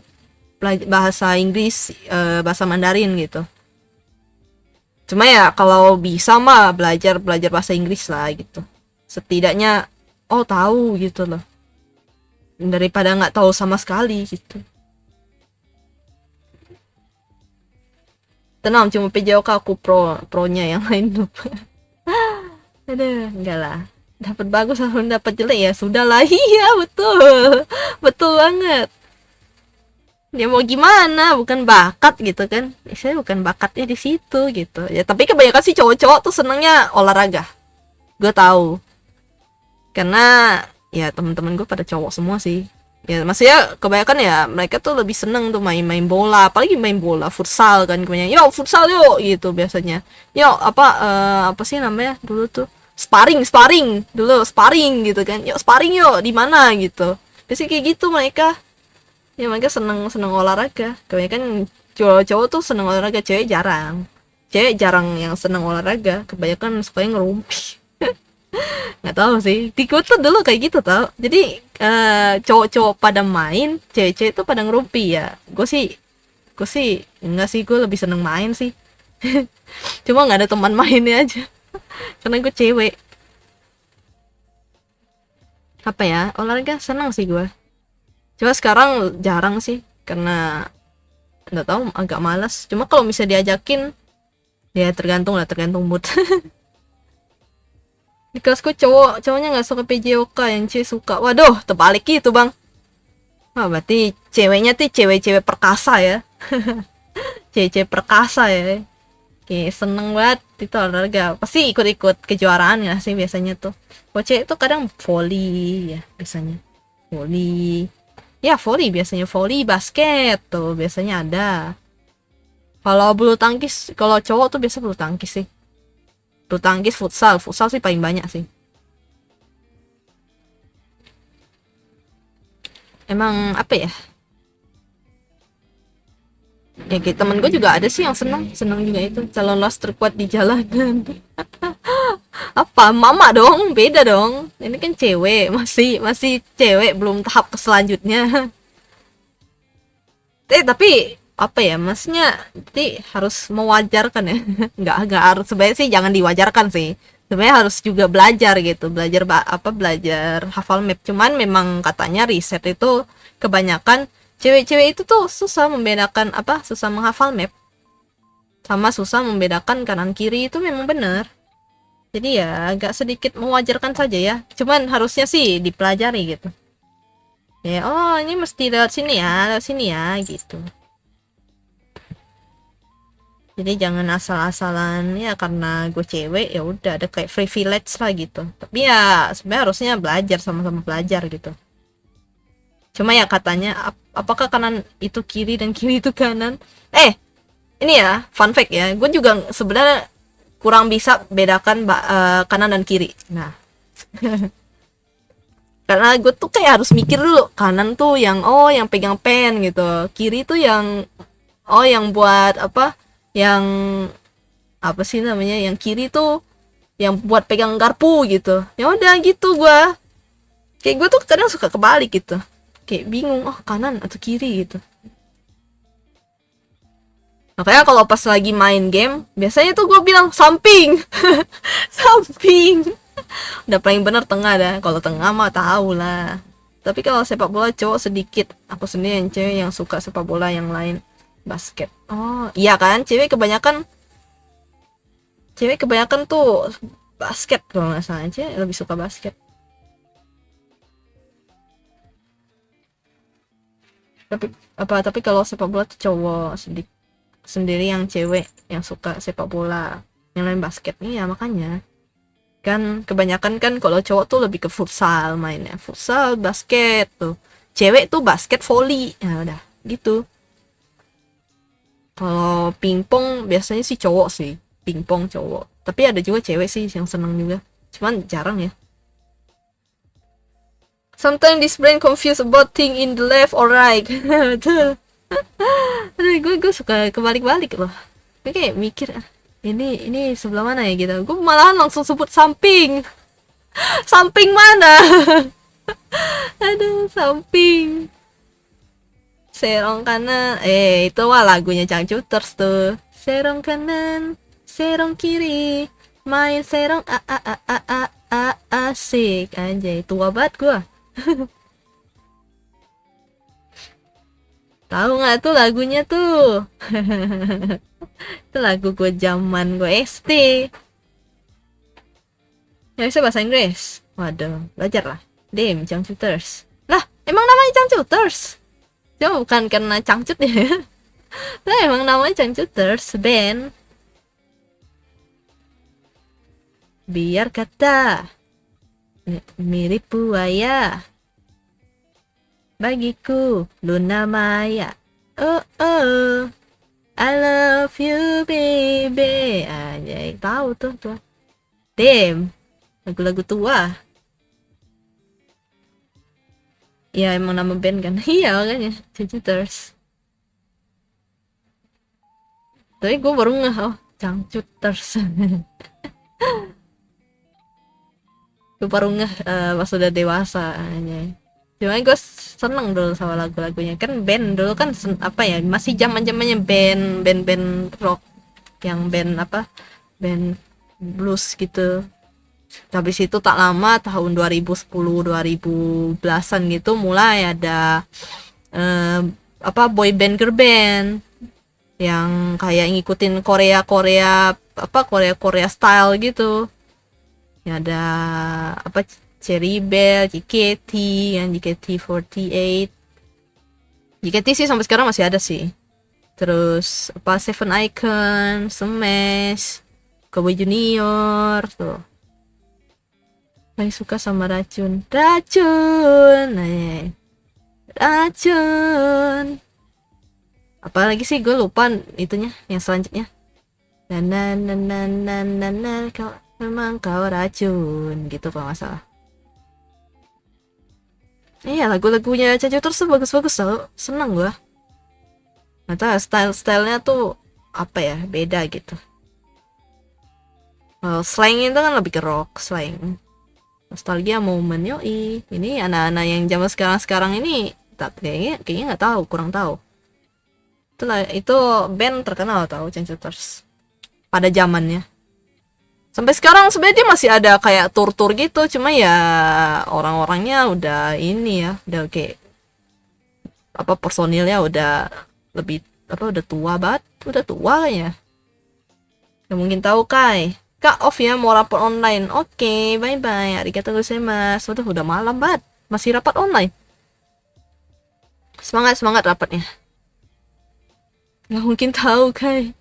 Bahasa Inggris, bahasa Mandarin gitu. Cuma ya kalau bisa mah belajar bahasa Inggris lah gitu. Setidaknya oh tahu gitu loh. Daripada nggak tahu sama sekali gitu. Tenang, cuma PJOK aku pronya yang lain lupa. Aduh, enggak lah. Dapat bagus atau dapat jelek ya sudah lah. Iya, betul. Betul banget. Ya mau gimana, bukan bakat gitu kan. Saya bukan bakatnya di situ gitu. Ya tapi kebanyakan sih cowok-cowok tuh senengnya olahraga. Gue tahu. Karena ya teman-teman gue pada cowok semua sih. Ya maksudnya kebanyakan ya mereka tuh lebih seneng tuh main-main bola, apalagi main bola futsal kan kebanyakan. Yo futsal yo gitu biasanya. Yo apa sih namanya dulu tuh sparring dulu sparring gitu kan. Yo sparring yo di mana gitu. Biasanya kayak gitu mereka. Ya mereka seneng olahraga. Kebanyakan cowok-cowok tuh seneng olahraga, cewek jarang. Cewek jarang yang seneng olahraga, kebanyakan sukanya ngerumpi. Nggak tahu sih, di gue tuh dulu kayak gitu tau. Jadi cowok-cowok pada main, cewek-cewek tuh pada ngerumpi ya. Gue sih enggak sih, gue lebih seneng main sih. Cuma nggak ada teman mainnya aja. Karena gue cewek. Apa ya, olahraga seneng sih gue. Cuma sekarang jarang sih, karena nggak tahu agak malas. Cuma kalau misalnya diajakin, ya tergantung mood. Di kelasku cowoknya nggak suka PJOK, yang cewek suka. Waduh, terbalik gitu bang. Wah, berarti ceweknya tuh cewek-cewek perkasa ya. Cewek-cewek perkasa ya. Oke, seneng banget itu olahraga. Pasti ikut-ikut kejuaraan ya sih biasanya tuh. Kalau cewek tuh kadang volley ya biasanya. Volley. Ya volley biasanya, volley basket tuh biasanya ada. Kalau bulu tangkis, kalau cowok tuh biasa bulu tangkis sih. Bulu tangkis, futsal sih paling banyak sih. Emang apa ya? Ya kayak temen gue juga ada sih yang seneng juga itu calon los terkuat di jalanan. Apa mama dong, beda dong. Ini kan cewek, masih cewek, belum tahap ke selanjutnya. Tapi apa ya, maksudnya jadi harus mewajarkan ya. Nggak harus, sebenarnya sih jangan diwajarkan sih, sebenarnya harus juga belajar gitu, belajar hafal map. Cuman memang katanya riset itu kebanyakan cewek-cewek itu tuh susah membedakan susah menghafal map sama susah membedakan kanan kiri, itu memang benar. Jadi ya agak sedikit mewajarkan saja ya, cuman harusnya sih dipelajari gitu ya. Oh ini mesti lewat sini ya gitu. Jadi jangan asal-asalan ya karena gue cewek ya udah ada kayak privilege lah gitu. Tapi ya sebenarnya harusnya belajar, sama-sama belajar gitu. Cuma ya katanya apakah kanan itu kiri dan kiri itu kanan? Ini ya fun fact ya. Gue juga sebenarnya kurang bisa bedakan kanan dan kiri. Nah, karena gue tuh kayak harus mikir dulu, kanan tuh yang yang pegang pen gitu, kiri tuh yang yang buat yang apa sih namanya, yang kiri tuh yang buat pegang garpu gitu. Ya udah gitu, gue tuh kadang suka kebalik gitu, kayak bingung kanan atau kiri gitu. Makanya kalau pas lagi main game biasanya tuh gue bilang samping. Samping. Udah paling bener tengah dah. Kalau tengah mah tahu lah. Tapi kalau sepak bola cowok sedikit. Aku sendiri yang cewek yang suka sepak bola, yang lain basket. Oh iya kan, cewek kebanyakan tuh basket kalau nggak salah. Cewek lebih suka basket. Tapi kalau sepak bola tuh cowok sendiri yang cewek yang suka sepak bola, yang lain basket nih ya. Makanya kan kebanyakan kan kalau cowok tuh lebih ke futsal, mainnya futsal, basket tuh. Cewek tuh basket, volley, ya udah gitu. Kalau pingpong biasanya sih cowok sih, pingpong cowok. Tapi ada juga cewek sih yang seneng juga, cuman jarang ya. Sometimes this brain confused about thing in the left or right. Betul. Aduh, gue suka kebalik-balik loh. Gue kayak mikir, ini sebelah mana ya gitu. Gue malahan langsung sebut samping. Samping mana? Aduh, samping. Serong kanan. Itu mah lagunya Changcuters tuh. Serong kanan, serong kiri, main serong asik. Anjay, tua banget gua. Tahu nggak tuh lagunya tuh? Itu lagu gue zaman gue SD. Ya bisa bahasa Inggris. Waduh, belajar lah. Damn, Changcuters. Lah, emang namanya Changcuters? Cuma bukan karena cangcut ya. Nah, emang namanya Changcuters band. Biar kata mirip buaya, bagiku Luna Maya. Oh oh, I love you baby. Anjay, tahu tuh. Damn, lagu-lagu tua. Ya emang nama band kan. Iya makanya Changcuters. Tapi gue baru ngeh, oh Changcuters. Gue baru ngeh pas udah dewasa aja. Cuma gue seneng dulu sama lagu-lagunya. Kan band dulu kan apa ya, masih zaman-zamannya band rock, yang band apa, band blues gitu. Habis itu tak lama tahun 2010 2010-an gitu mulai ada apa boy band girl band yang kayak ngikutin Korea style gitu. Ya ada apa Cherry Bell, JKT, yang JKT48. JKT sih sampai sekarang masih ada sih. Terus apa Seven Icon, Smash, Cowboy Junior tuh. Paling suka sama racun. Racun. Apalagi sih gue lupa itunya yang selanjutnya. Kau memang kau racun gitu kalau nggak salah. Iya, lagu-lagunya Changcuters tuh bagus-bagus tau. Seneng gue. Nah, style-stylenya tuh apa ya, beda gitu. Slang itu kan lebih ke rock, slang. Nostalgia moment, yoi. Ini anak-anak yang zaman sekarang ini kayaknya nggak tahu, kurang tahu. Itu band terkenal tau, Changcuters pada zamannya. Sampai sekarang sebenarnya dia masih ada kayak tour-tour gitu, cuma ya orang-orangnya udah ini ya, udah kayak apa, personilnya udah lebih apa, udah tua banget, udah tua ya. Gak mungkin tahu Kai. Kak off ya, mau rapat online. Oke, bye-bye. Arigatou gozaimasu. Udah malam banget. Masih rapat online. Semangat rapatnya. Gak mungkin tahu, Kai.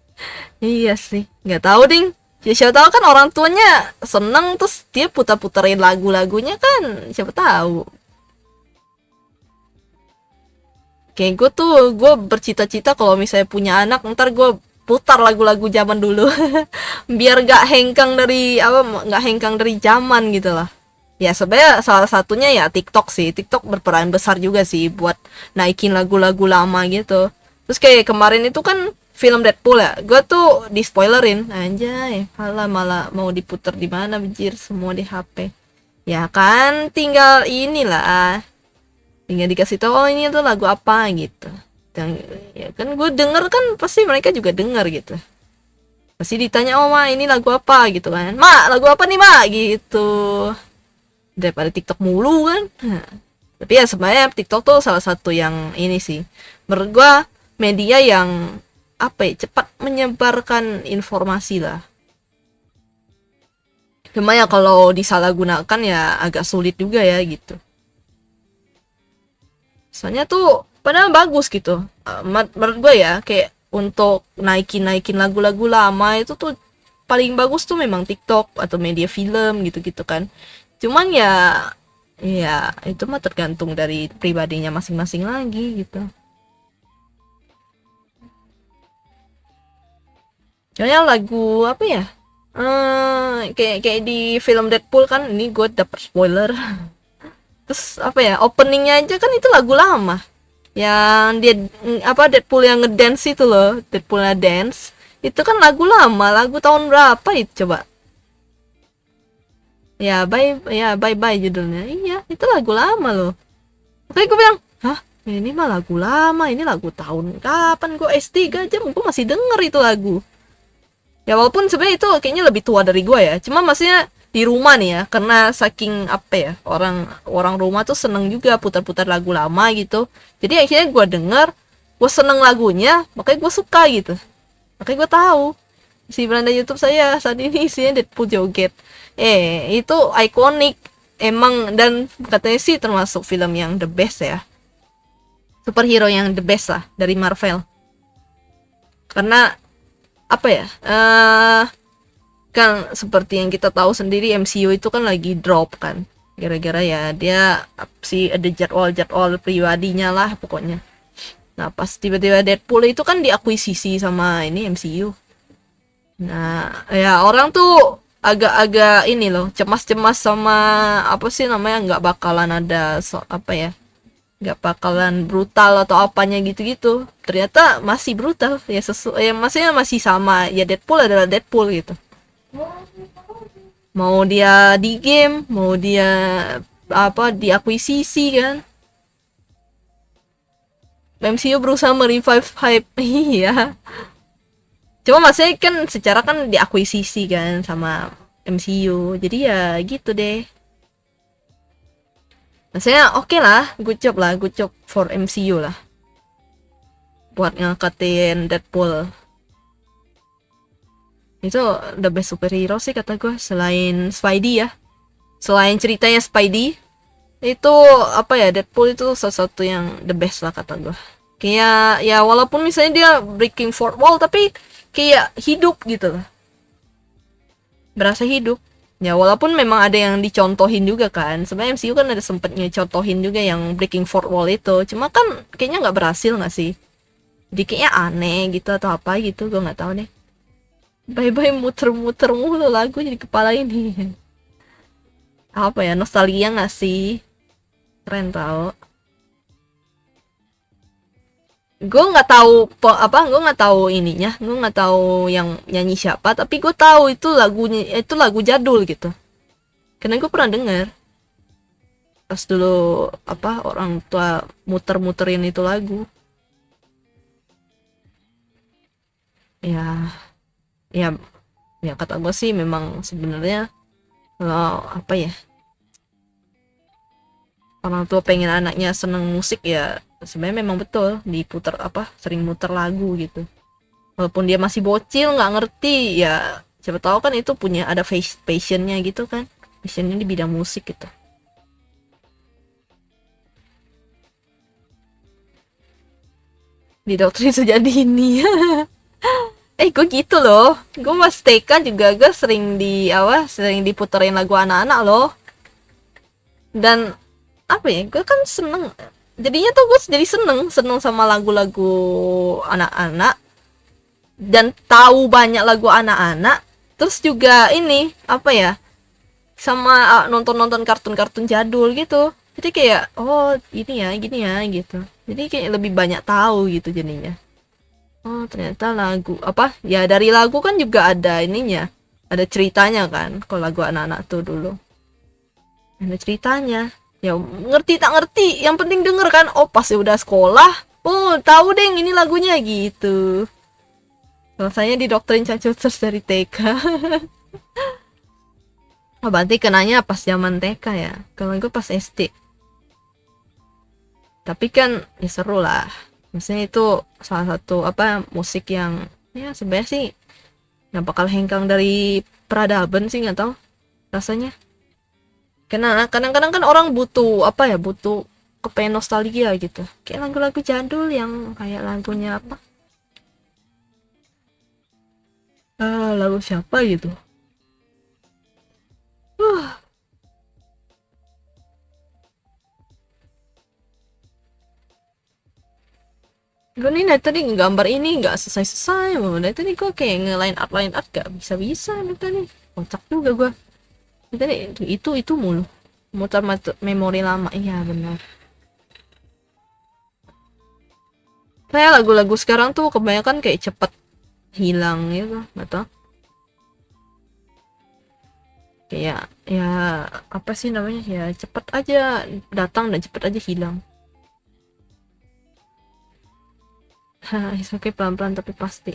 Iya sih. Gak tahu, ding. Ya siapa tahu kan orang tuanya seneng terus dia putar-puterin lagu-lagunya kan. Siapa tahu. Kayak gue bercita-cita kalau misalnya punya anak, ntar gue putar lagu-lagu zaman dulu. Biar gak hengkang dari zaman gitu lah. Ya sebenarnya salah satunya ya TikTok sih. TikTok berperan besar juga sih buat naikin lagu-lagu lama gitu. Terus kayak kemarin itu kan film Deadpool ya, gue tuh di spoilerin, anjay, malah mau diputar di mana bejir, semua di HP. Ya kan tinggal inilah, tinggal dikasih tahu oh ini tuh lagu apa gitu. Dan ya kan gue denger kan pasti mereka juga denger gitu. Pasti ditanya, oh ma ini lagu apa gitu kan. Ma lagu apa nih ma gitu. Daripada TikTok mulu kan. Tapi ya sebenarnya TikTok tuh salah satu yang ini sih. Menurut gue media yang apa ya, cepat menyebarkan informasi lah. Cuma ya kalau disalahgunakan ya agak sulit juga ya gitu. Soalnya tuh padahal bagus gitu. Menurut gue ya kayak untuk naikin lagu-lagu lama itu tuh paling bagus tuh memang TikTok atau media film gitu-gitu kan. Cuman ya itu mah tergantung dari pribadinya masing-masing lagi gitu. Soalnya lagu apa ya? Kayak di film Deadpool kan, ini gue dapet spoiler. Terus apa ya, openingnya aja kan itu lagu lama yang dia apa Deadpool yang ngedance itu loh, Deadpoolnya dance itu kan lagu lama, lagu tahun berapa itu coba. Bye bye judulnya. Iya, itu lagu lama loh. Makanya gue bilang, hah, ini mah lagu lama, ini lagu tahun kapan? Gue S3 aja gue masih denger itu lagu. Ya walaupun sebenarnya itu kayaknya lebih tua dari gue ya, cuma maksudnya di rumah nih ya, karena saking apa ya, orang orang rumah tuh seneng juga putar-putar lagu lama gitu. Jadi akhirnya gue denger, gue seneng lagunya, makanya gue suka gitu. Makanya gue tahu si beranda YouTube saya saat ini isinya Deadpool joget. Itu ikonik emang, dan katanya sih termasuk film yang the best ya, superhero yang the best lah dari Marvel. Karena apa ya, kan seperti yang kita tahu sendiri MCU itu kan lagi drop kan, gara-gara ya dia ada jadwal pribadinya lah pokoknya. Nah pas tiba-tiba Deadpool itu kan diakuisisi sama ini MCU. Nah ya orang tuh agak-agak ini loh, cemas-cemas sama apa sih namanya, nggak bakalan ada apa ya, nggak bakalan brutal atau apanya gitu-gitu. Ternyata masih brutal ya, sesuai ya, maksudnya masih sama ya, Deadpool adalah Deadpool gitu. Mau dia di game, mau dia apa diakuisisi kan, MCU berusaha merevive hype. Iya, cuma maksudnya kan secara kan diakuisisi kan sama MCU, jadi ya gitu deh. Maksudnya oke lah, good job for MCU lah buat ngangkatin Deadpool. Itu the best superhero sih kata gue, selain Spidey ya, selain ceritanya Spidey itu apa ya, Deadpool itu salah satu yang the best lah kata gue. Kayak ya walaupun misalnya dia breaking fourth wall, tapi kayak hidup gitu lah, berasa hidup ya, walaupun memang ada yang dicontohin juga kan. Sebenarnya MCU kan ada sempetnya contohin juga yang breaking fourth wall itu, cuma kan kayaknya nggak berhasil nggak sih, jadi kayaknya aneh gitu atau apa gitu, gue nggak tahu deh. Bye bye muter-muter mulu lagu jadi kepala ini. Apa ya, nostalgia nggak sih, keren tau. Gue nggak tahu gue nggak tahu ininya, gue nggak tahu yang nyanyi siapa, tapi gue tahu itu lagunya, itu lagu jadul gitu, karena gue pernah dengar pas dulu apa orang tua muter-muterin itu lagu. Ya ya ya kata gue sih memang sebenarnya kalau apa ya, orang tua pengen anaknya seneng musik ya sebenarnya memang betul diputar apa, sering muter lagu gitu, walaupun dia masih bocil nggak ngerti ya, siapa tahu kan itu punya ada passionnya gitu kan, passionnya di bidang musik gitu. Di doktrin sejadi ini. Gue gitu loh, gue pas TK juga gue sering diputerin lagu anak-anak loh. Dan apa ya, gue kan seneng, jadinya tuh gue jadi seneng sama lagu-lagu anak-anak, dan tahu banyak lagu anak-anak. Terus juga ini apa ya, sama nonton-nonton kartun-kartun jadul gitu, jadi kayak oh ini ya gini ya gitu, jadi kayak lebih banyak tahu gitu jadinya. Oh ternyata lagu apa ya, dari lagu kan juga ada ininya, ada ceritanya kan. Kalau lagu anak-anak tuh dulu ada ceritanya. Ya ngerti tak ngerti, yang penting denger kan. Oh pas udah sekolah, oh tahu deh ini lagunya gitu. Rasanya didoktrin cacut terus dari TK. Oh berarti kenanya pas zaman TK ya. Kalau gue pas SD. Tapi kan ya seru lah. Maksudnya itu salah satu apa musik yang ya sebenarnya sih nggak bakal hengkang dari peradaban sih, nggak tahu rasanya. Karena kadang-kadang kan orang butuh apa ya, butuh kepengen nostalgia gitu. Kayak lagu-lagu jadul yang kayak lagunya apa? Lagu siapa gitu? Gue nih dari tadi gambar ini nggak selesai-selesai, dari tadi gue kayak nge-line art gak bisa-bisa dari tadi, kocak juga gue. Dari tadi itu mulu. mutar memori lama. Iya benar. Kayak lagu-lagu sekarang tuh kebanyakan kayak cepet hilang gitu, nggak tau. Kayak ya apa sih namanya ya, cepet aja datang dan cepet aja hilang. Oke, pelan-pelan tapi pasti.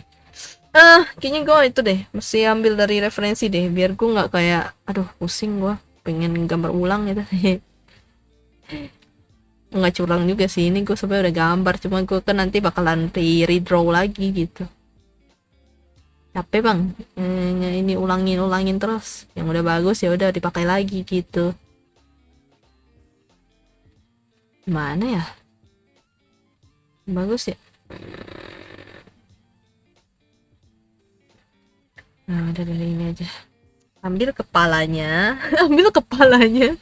Kayaknya gue itu deh, mesti ambil dari referensi deh, biar gue nggak kayak, aduh pusing gue, pengen gambar ulang gitu. Nggak curang juga sih, ini gue sebenarnya udah gambar, cuma gue kan nanti bakalan redraw lagi gitu. Capek bang, ini ulangin terus, yang udah bagus ya udah dipakai lagi gitu. Mana ya? Bagus ya. Nah, udah dari ini aja. Ambil kepalanya, ambil kepalanya.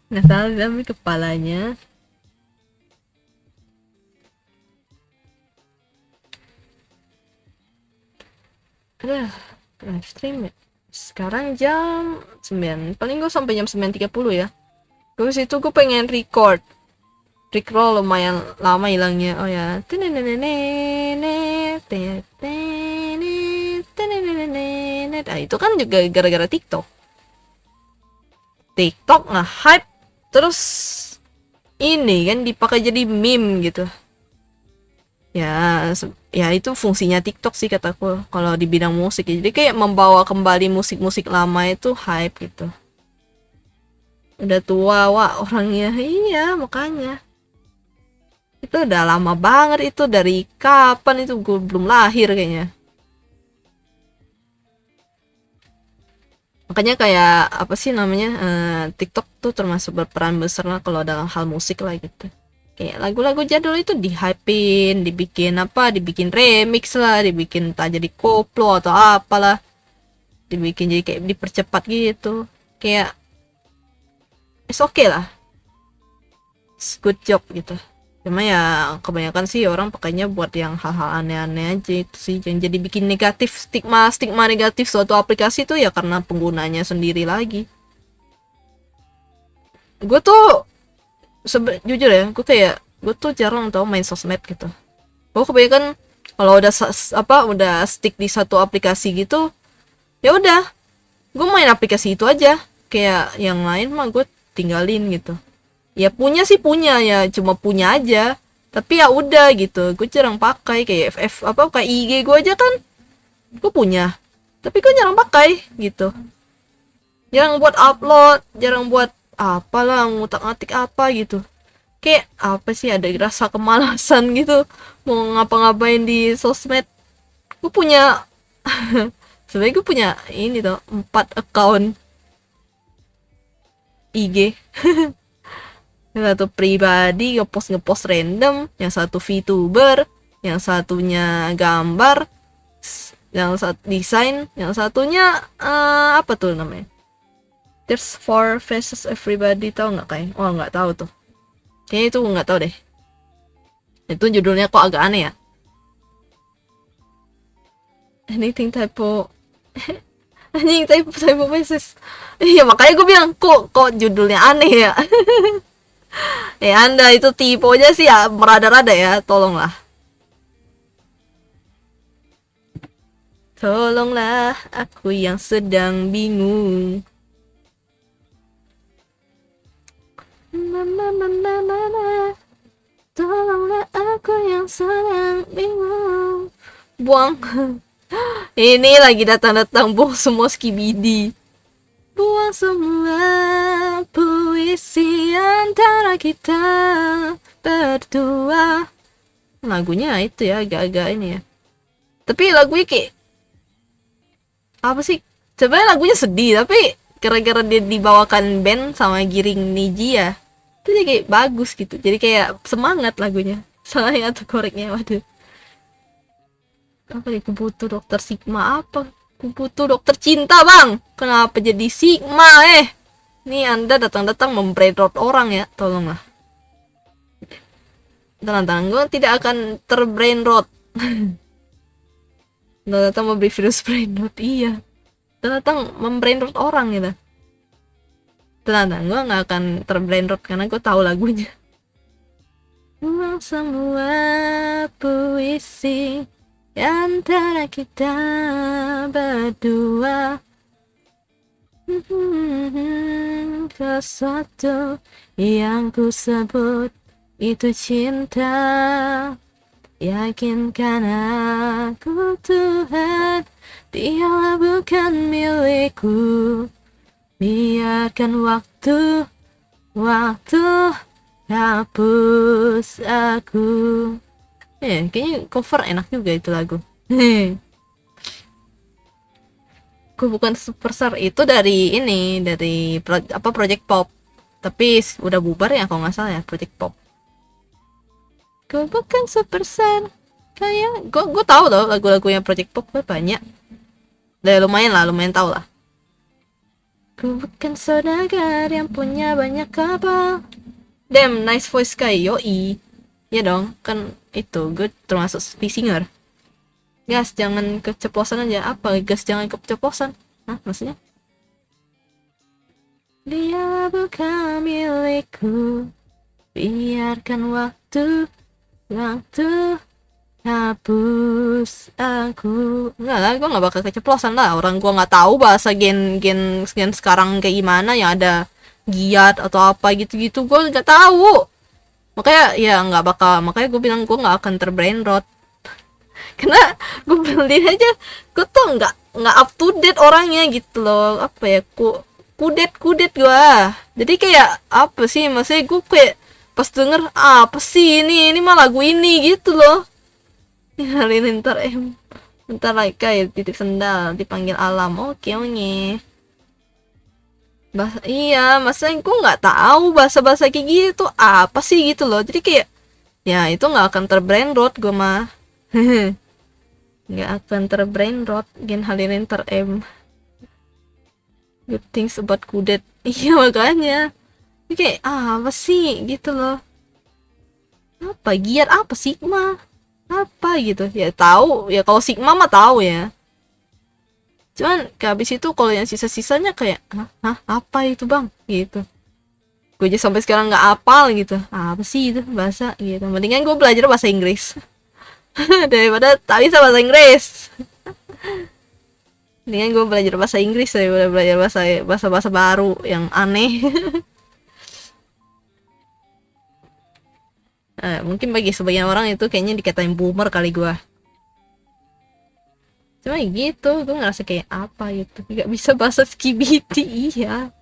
Nggak salah, ambil kepalanya. Aduh, live stream ya. Sekarang jam 9. Paling gue sampai jam 9.30 ya. Terus itu gue pengen record. Rickroll lumayan lama hilangnya. Oh ya. Nah, itu kan juga gara-gara TikTok. TikTok nge-hype terus ini kan dipakai jadi meme gitu. Ya, ya itu fungsinya TikTok sih kataku kalau di bidang musik. Jadi kayak membawa kembali musik-musik lama itu hype gitu. Udah tua wah orangnya. Iya, makanya. Itu udah lama banget, itu dari kapan itu gue belum lahir kayaknya. Makanya kayak apa sih namanya, TikTok tuh termasuk berperan besar lah kalau dalam hal musik lah gitu. Kayak lagu-lagu jadul itu di-hypein, dibikin apa, dibikin remix lah, dibikin tak jadi koplo atau apalah, dibikin jadi kayak dipercepat gitu. Kayak it's okay lah, it's good job gitu. Cuma ya kebanyakan sih orang pakainya buat yang hal-hal aneh-aneh aja itu sih, yang jadi bikin negatif, stigma negatif suatu aplikasi tuh ya karena penggunanya sendiri lagi. Gue tuh jujur ya, gue tuh jarang tau main sosmed gitu. Gue kebanyakan kalau udah stick di satu aplikasi gitu, ya udah gue main aplikasi itu aja, kayak yang lain mah gue tinggalin gitu. Ya punya sih punya, ya cuma punya aja, tapi ya udah gitu, gue jarang pakai. Kayak kayak IG gue aja kan gue punya, tapi gue jarang pakai gitu, jarang buat upload, jarang buat apalah ngutak-ngatik apa gitu. Kayak apa sih, ada rasa kemalasan gitu mau ngapa-ngapain di sosmed. Gue punya sebenarnya gue punya ini tuh 4 account IG. Yang satu pribadi ngepost random, yang satu VTuber, yang satunya gambar, yang satu desain, yang satunya apa tuh namanya? There's four faces everybody, tau nggak kayak? Oh nggak tahu tuh. Kayaknya itu nggak tahu deh. Itu judulnya kok agak aneh ya. Anything typo. Anjing, typo faces. Iya makanya gue bilang kok judulnya aneh ya. Anda itu tipe aja sih ya, merada-rada ya, tolonglah. Tolonglah, aku yang sedang bingung. Tolonglah, aku yang sedang bingung. Buang. Ini lagi datang-datang buang semua skibidi. Buang semua puisi antara kita berdua. Lagunya itu ya agak-agak ini ya. Tapi lagunya kayak apa sih? Sebenarnya lagunya sedih, tapi gara-gara dia dibawakan band sama Giring Niji ya, itu jadi kayak bagus gitu. Jadi kayak semangat lagunya. Salahnya atau koreknya, waduh. Apa nih, butuh dokter Sigma apa? Butuh dokter cinta bang, kenapa jadi Sigma Nih Anda datang-datang membrainrot orang ya, tolonglah. Tenang, gue tidak akan terbrainrot. Datang memberi virus brainrot, iya. Datang membrainrot orang gitu. Tenang, gue nggak akan terbrainrot karena gue tahu lagunya. Semua puisi antara kita berdua, sesuatu yang ku sebut itu cinta. Yakinkan aku Tuhan, dialah bukan milikku. Biarkan waktu hapus aku. Kayaknya cover enak juga itu lagu. Aku bukan superstar itu dari ini, dari Project Pop. Tapi udah bubar ya kalau nggak salah ya, Project Pop. Aku bukan superstar. Kayak gue tahu loh lagu-lagunya Project Pop banyak. Lumayan tahu lah. Aku bukan saudagar yang punya banyak kapal. Damn, nice voice guy, yoi. Ya dong, kan itu gue termasuk singer. Gas, jangan keceplosan aja. Apa gas jangan keceplosan? Hah, maksudnya? Dia bukan milikku. Biarkan waktu hapus aku. Enggak lah, gue gak bakal keceplosan lah. Orang gue gak tahu bahasa gen sekarang kayak gimana, yang ada giat atau apa gitu-gitu, gue gak tahu. Makanya ya nggak bakal, makanya gue bilang gue nggak akan terbrainrot. Karena gue beli aja, gue tuh nggak up to date orangnya gitu loh. Apa ya, kudet gue. Jadi kayak apa sih, maksudnya gue kayak pas denger apa sih ini mah lagu ini gitu loh. Ini ntar like kayak titip sendal dipanggil alam. Oke. Iya, maksudnya gue nggak tahu bahasa kayak gitu apa sih gitu loh. Jadi kayak ya itu nggak akan terbrainrot gue mah. Nggak akan terbrainrot Gen Halilintar Good things about kudet. Iya makanya. Jadi kayak apa sih gitu loh. Apa giat, apa sigma, apa gitu ya, tahu ya, kalau sigma mah tahu ya, cuman habis itu kalau yang sisa-sisanya kayak apa itu bang gitu. Gue aja sampai sekarang nggak apal gitu, apa sih itu bahasa gitu. Mendingan gue belajar bahasa Inggris daripada tak bisa bahasa Inggris. Mendingan gue belajar bahasa Inggris daripada belajar bahasa baru yang aneh. Mungkin bagi sebagian orang itu kayaknya dikatain boomer kali gue. Cuma gitu, gue ngerasa kayak apa gitu, nggak bisa bahasa skibidi. Iya,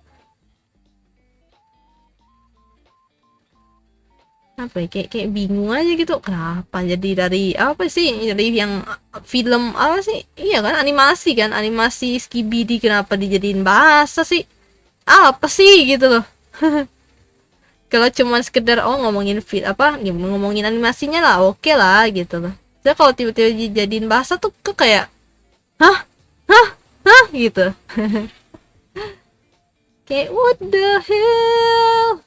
apa ya, kayak bingung aja gitu, kenapa jadi dari apa sih, dari yang film apa sih, iya kan, animasi skibidi, kenapa dijadiin bahasa sih, apa sih gitu loh. Kalau cuma sekedar ngomongin ngomongin animasinya lah, oke lah gitu loh. Jadi kalau tiba-tiba dijadiin bahasa tuh kayak hah gitu. Kayak what the hell.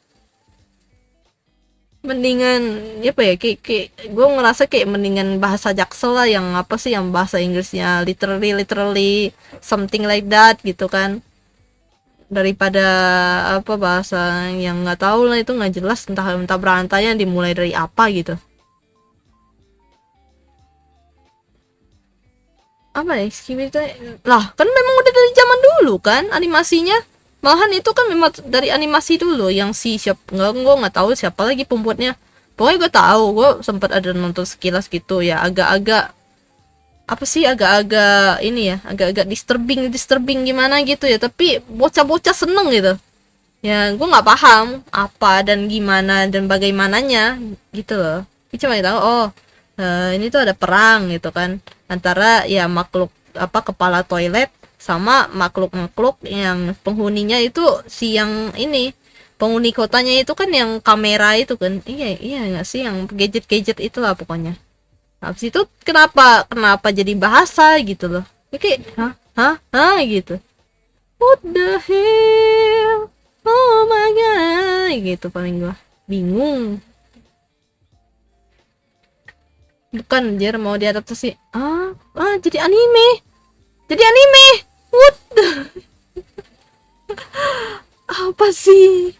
Mendingan apa ya, kayak gue ngerasa kayak mendingan bahasa Jaksel lah, yang apa sih, yang bahasa Inggrisnya literally something like that gitu kan, daripada apa bahasa yang nggak tahu lah, itu nggak jelas, entah berantainya dimulai dari apa gitu. Apa ya, itu lah kan memang udah dari zaman dulu kan animasinya, malahan itu kan memang dari animasi dulu yang gue nggak tahu siapa lagi pembuatnya. Pokoknya gue tahu, gue sempat ada nonton sekilas gitu ya, agak-agak apa sih, agak-agak ini ya, agak-agak disturbing gimana gitu ya, tapi bocah-bocah seneng gitu ya. Gue nggak paham apa dan gimana dan bagaimananya gitu loh. Gue cuma tahu ini tuh ada perang gitu kan, antara ya makhluk apa, kepala toilet, sama makhluk yang penghuninya itu si yang ini, penghuni kotanya itu kan yang kamera itu kan. Iya nggak sih, yang gadget itulah pokoknya. Habis itu kenapa jadi bahasa gitu loh. Kayak gitu. What the hell? Oh my god, gitu paling gua. Bingung. Bukan anjir, mau diadaptasi. Jadi anime. What the Apa sih?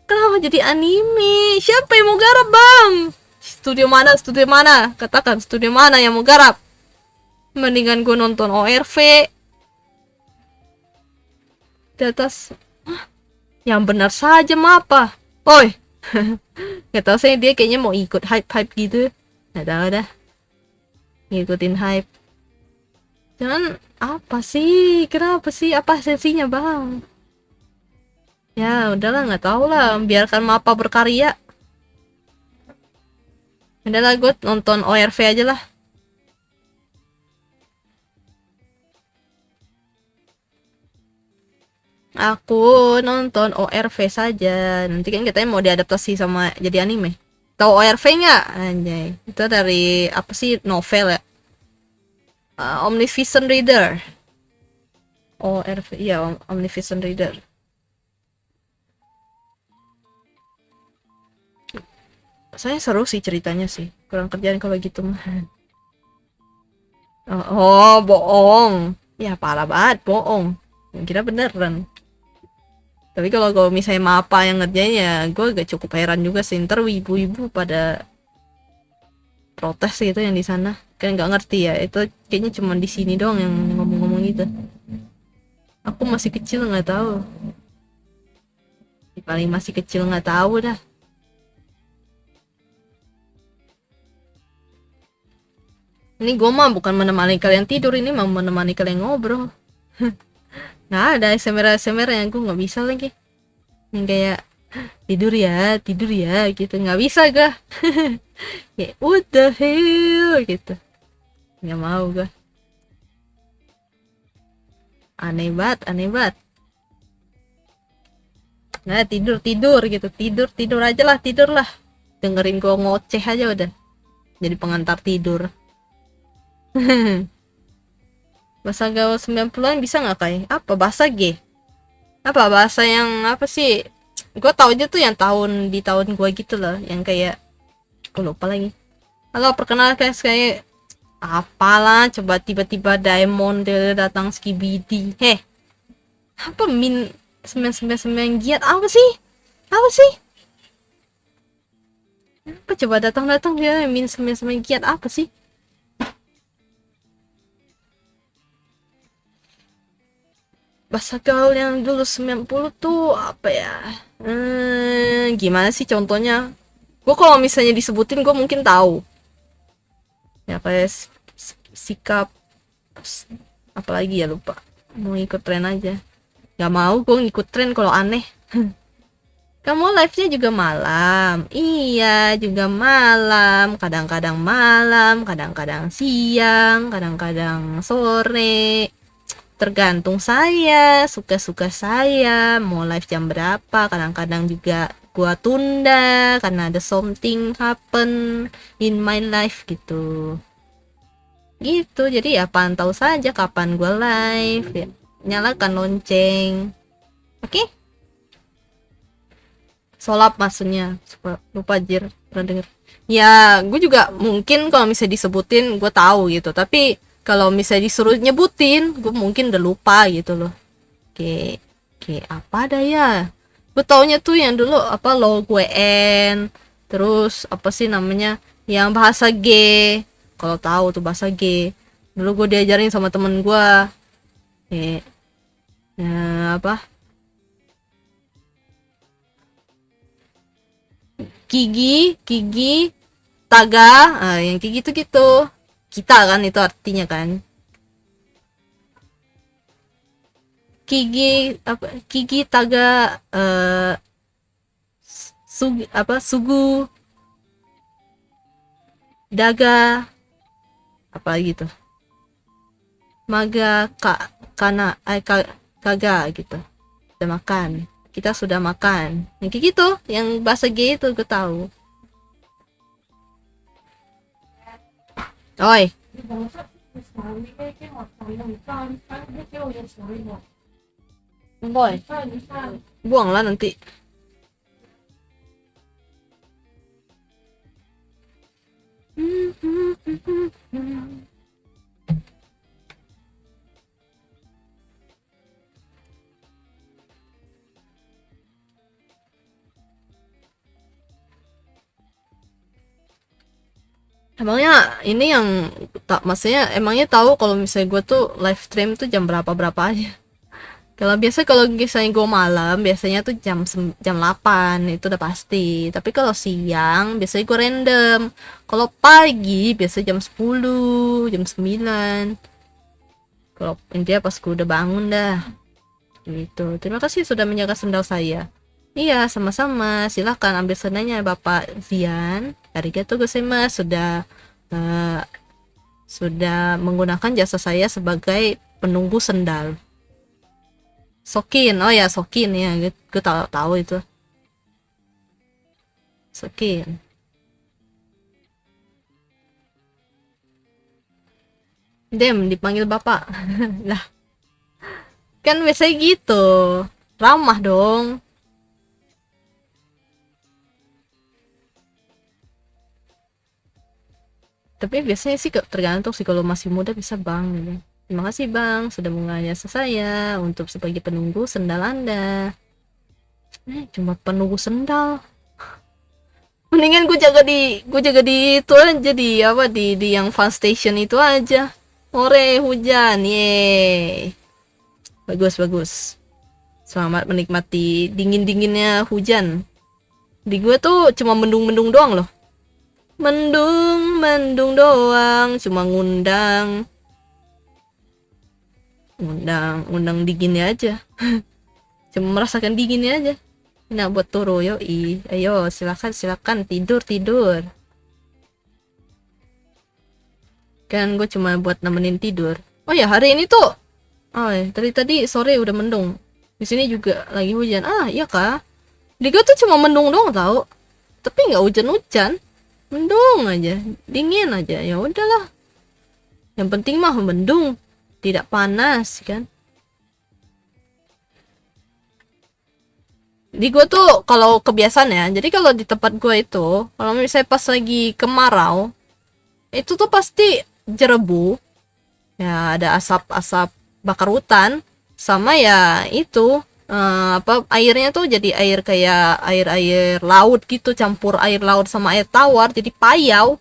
Kenapa jadi anime? Siapa yang mau garap, Bang? Studio mana? Studio mana? Katakan studio mana yang mau garap? Mendingan gue nonton ORV di atas. Yang benar saja apa? Oi. Gak tau sih, dia kayaknya mau ikut hype-hype gitu. Gak tahu dah. Ngikutin hype. Jangan apa sih? Kenapa sih? Apa esensinya, Bang? Ya udahlah, nggak tahu lah. Biarkan Mappa berkarya. Udahlah, gue nonton ORV aja lah. Aku nonton ORV saja. Nanti kan katanya mau diadaptasi sama jadi anime. Tahu ORV nggak? Anjay. Itu dari apa sih, novel ya? Omnivision Reader. ORV, iya, Omnivision Reader. Saya seru sih ceritanya sih. Kurang kerjaan kalau gitu mah. Oh, bohong. Ya parah banget, bohong. Kira beneran. Tapi kalau misalnya Mappa yang ngerjain ya, gue agak cukup heran juga sih. Ntar ibu-ibu pada protes gitu yang di sana. Kan nggak ngerti ya. Itu kayaknya cuma di sini doang yang ngomong-ngomong gitu. Aku masih kecil nggak tahu. Paling masih kecil nggak tahu dah. Ini gue mah bukan menemani kalian tidur, ini mau menemani kalian ngobrol. Nggak ada SMR yang gue nggak bisa lagi. Yang kayak tidur ya gitu, nggak bisa gak. Ya what the hell gitu, nggak mau gue. Aneh banget. Nah, tidur gitu, tidur aja lah, tidur lah. Dengerin gue ngoceh aja udah jadi pengantar tidur. Bahasa gaul 90-an bisa nggak kayak apa bahasa G? Apa bahasa yang apa sih? Gue tau aja tuh yang di tahun gue gitu loh, yang kayak gue lupa lagi. Halo, perkenalkan kayak apalah, coba tiba-tiba Diamond datang Skibidi. Heh. Apa min 999 giat apa sih? Apa sih? Apa coba datang dia min 99 giat apa sih? Bahasa gaul yang dulu 90 tuh apa ya? Gimana sih contohnya? Gue kalau misalnya disebutin gue mungkin tahu. Ya kayak sikap, apalagi ya lupa. Mau ikut tren aja. Gak mau gue ngikut tren kalau aneh. Kamu live-nya juga malam? Iya, juga malam. Kadang-kadang malam, kadang-kadang siang, kadang-kadang sore. Tergantung saya, suka-suka saya mau live jam berapa. Kadang-kadang juga gua tunda karena ada something happen in my life gitu. Jadi ya pantau saja kapan gua live ya. Nyalakan lonceng. Oke? Solap maksudnya. Lupa jir, pernah denger. Ya, gue juga mungkin kalau misalnya disebutin gue tahu gitu, tapi kalau misalnya disuruh nyebutin gue mungkin udah lupa gitu loh. Oke, apa ada ya, gue taunya tuh yang dulu apa lo gue n, terus apa sih namanya yang bahasa G. Kalau tahu tuh bahasa G dulu gue diajarin sama temen gue. Apa Kigi Taga, yang kayak gitu kita kan itu artinya kan. Kigi Taga, Sugu Daga, apa gitu, Maga Kaga gitu. Udah makan, kita sudah makan, yang kayak gitu, yang bahasa G itu gue tahu. Oi, boy, buang lah nanti. Emangnya ini yang tak maksudnya emangnya tahu kalau misalnya gue tuh live stream tuh jam berapa berapa aja. Kalau misalnya gue malam biasanya tuh jam 8 itu udah pasti. Tapi kalau siang biasanya gue random. Kalau pagi biasanya jam 10 jam 9. Kalau intinya pas gue udah bangun dah. Gitu. Terima kasih sudah menjaga sendal saya. Iya, sama-sama. Silakan ambil sendalnya Bapak Zian. Arigatou gozaimasu eh, sudah menggunakan jasa saya sebagai penunggu sendal. Sokin, oh ya Sokin ya, gue tahu itu. Sokin. Dem dipanggil Bapak. Lah, kan biasanya gitu. Ramah dong. Tapi biasanya sih tergantung sih, kalau masih muda bisa bang gitu. Terima kasih bang sudah mengajak saya untuk sebagai penunggu sendal Anda. Cuma penunggu sendal. Mendingan gue jaga di itu aja, di apa di yang fun station itu aja. Ore hujan, ye. Bagus bagus. Selamat menikmati dingin-dinginnya hujan. Di gue tuh cuma mendung-mendung doang loh. Mendung doang, cuma ngundang dinginnya aja. Cuma merasakan dinginnya aja. Nah buat Toro, yoi, ayo silakan tidur. Kan gue cuma buat nemenin tidur. Oh ya hari ini tuh, oh ya, tadi sore udah mendung. Di sini juga lagi hujan. Ah iya kah? Di gue tuh cuma mendung doang tau, tapi nggak hujan-hujan. Mendung aja, dingin aja, ya udahlah. Yang penting mah mendung, tidak panas kan. Di gue tuh kalau kebiasaan ya, jadi kalau di tempat gue itu, kalau misalnya pas lagi kemarau, itu tuh pasti jerebu, ya ada asap bakar hutan, sama ya itu apa airnya tuh jadi air kayak air laut gitu, campur air laut sama air tawar jadi payau.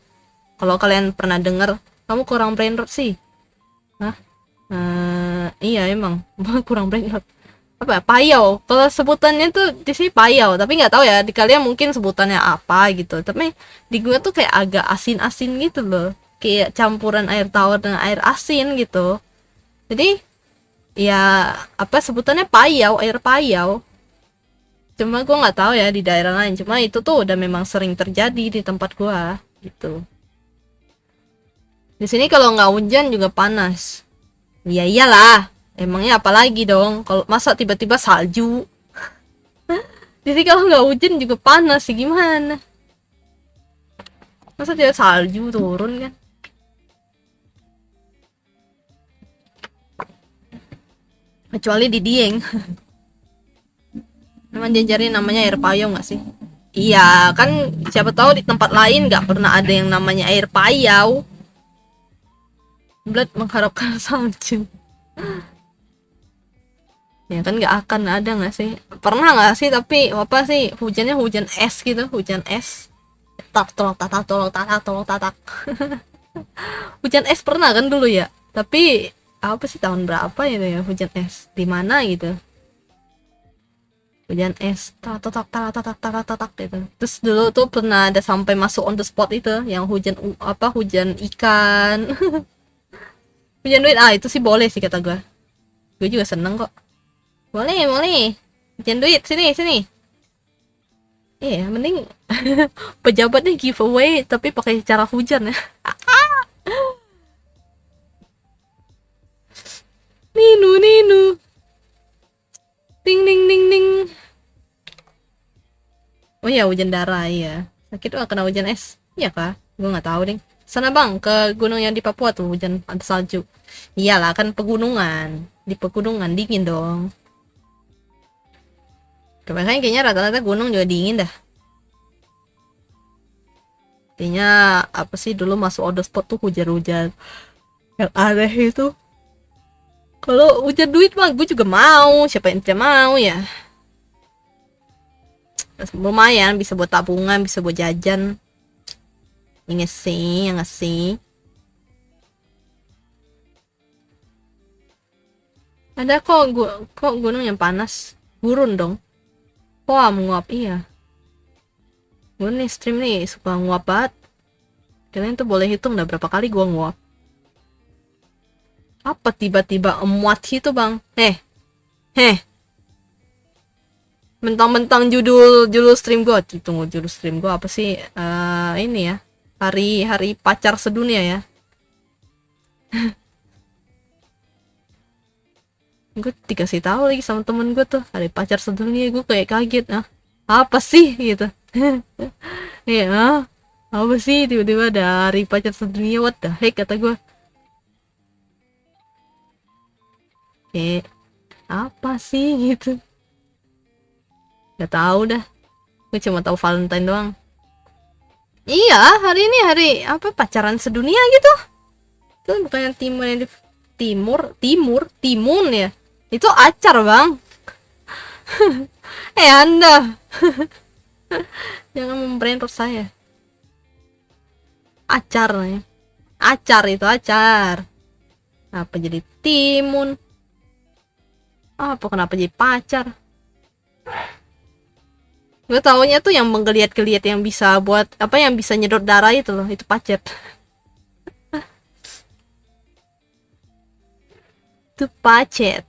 Kalau kalian pernah denger, kamu kurang brainrot sih. Hah? Iya emang kurang brainrot. Apa ya, payau, kalau sebutannya tuh di sini payau, tapi nggak tahu ya di kalian mungkin sebutannya apa gitu. Tapi di gue tuh kayak agak asin-asin gitu loh, kayak campuran air tawar dengan air asin gitu. Jadi ya apa sebutannya payau, air payau. Cuma gue nggak tahu ya di daerah lain, cuma itu tuh udah memang sering terjadi di tempat gue gitu. Di sini kalau nggak hujan juga panas. Ya iyalah, emangnya apa lagi dong, kalau masa tiba-tiba salju. Jadi kalau nggak hujan juga panas sih, gimana masa tidak salju turun kan. Kecuali di Dieng. Memang jajarin namanya air payau nggak sih? Iya kan, siapa tahu di tempat lain nggak pernah ada yang namanya air payau. Blood mengharapkan salju. Ya kan nggak akan ada nggak sih? Pernah nggak sih? Tapi apa sih hujannya hujan es gitu, hujan es. Tak tolong tatak. Hujan es pernah kan dulu ya? Tapi apa sih tahun berapa ya hujan es? Di mana gitu? Hujan es tatak gitu. Terus dulu tuh pernah ada sampai masuk on the spot itu yang hujan ikan. Hujan duit, itu sih boleh sih kata gue juga seneng kok. Boleh hujan duit, sini iya mending pejabatnya giveaway tapi pakai cara hujan ya. Ninu ding ding. Oh ya hujan darah, iya sakit kena hujan es, iya kah? Gue nggak tahu deh. Sana bang ke gunung yang di Papua tuh hujan ada salju. Iyalah kan pegunungan, di pegunungan dingin dong. Kebanyakan kayaknya rata-rata gunung juga dingin dah. Kayaknya apa sih dulu masuk on the spot tuh hujan-hujan yang aneh itu. Kalau hujan duit mah gue juga mau, siapa yang tidak mau ya. Lumayan bisa buat tabungan, bisa buat jajan. Yang sih, yang sih. Ada kok gunung yang panas. Gurun dong. Wah, menguap iya. Gue nih stream nih suka nguap banget. Kalian tuh boleh hitung dah berapa kali gua nguap. Apa tiba-tiba emuat itu bang? Heh. Mentang-mentang judul stream gua. Tunggu, judul stream gua apa sih? Ini ya. Hari pacar sedunia ya. Gue dikasih tahu lagi sama temen gue tuh hari pacar sedunia. Gue kayak kaget. Apa sih gitu. Iya, apa sih tiba-tiba dari pacar sedunia, what the heck kata gue. Apa sih gitu. Gak tahu dah. Gue cuma tahu Valentine doang. Iya, hari ini hari apa pacaran sedunia gitu. Itu bukannya timun ya. Itu acar, Bang. Anda. Jangan memperintah saya. Acar nih. Acar itu acar. Apa jadi timun? Apa kenapa jadi pacar? Gue taunya tuh yang menggeliat-geliat yang bisa buat apa yang bisa nyedot darah itu loh, itu pacet. Itu pacet.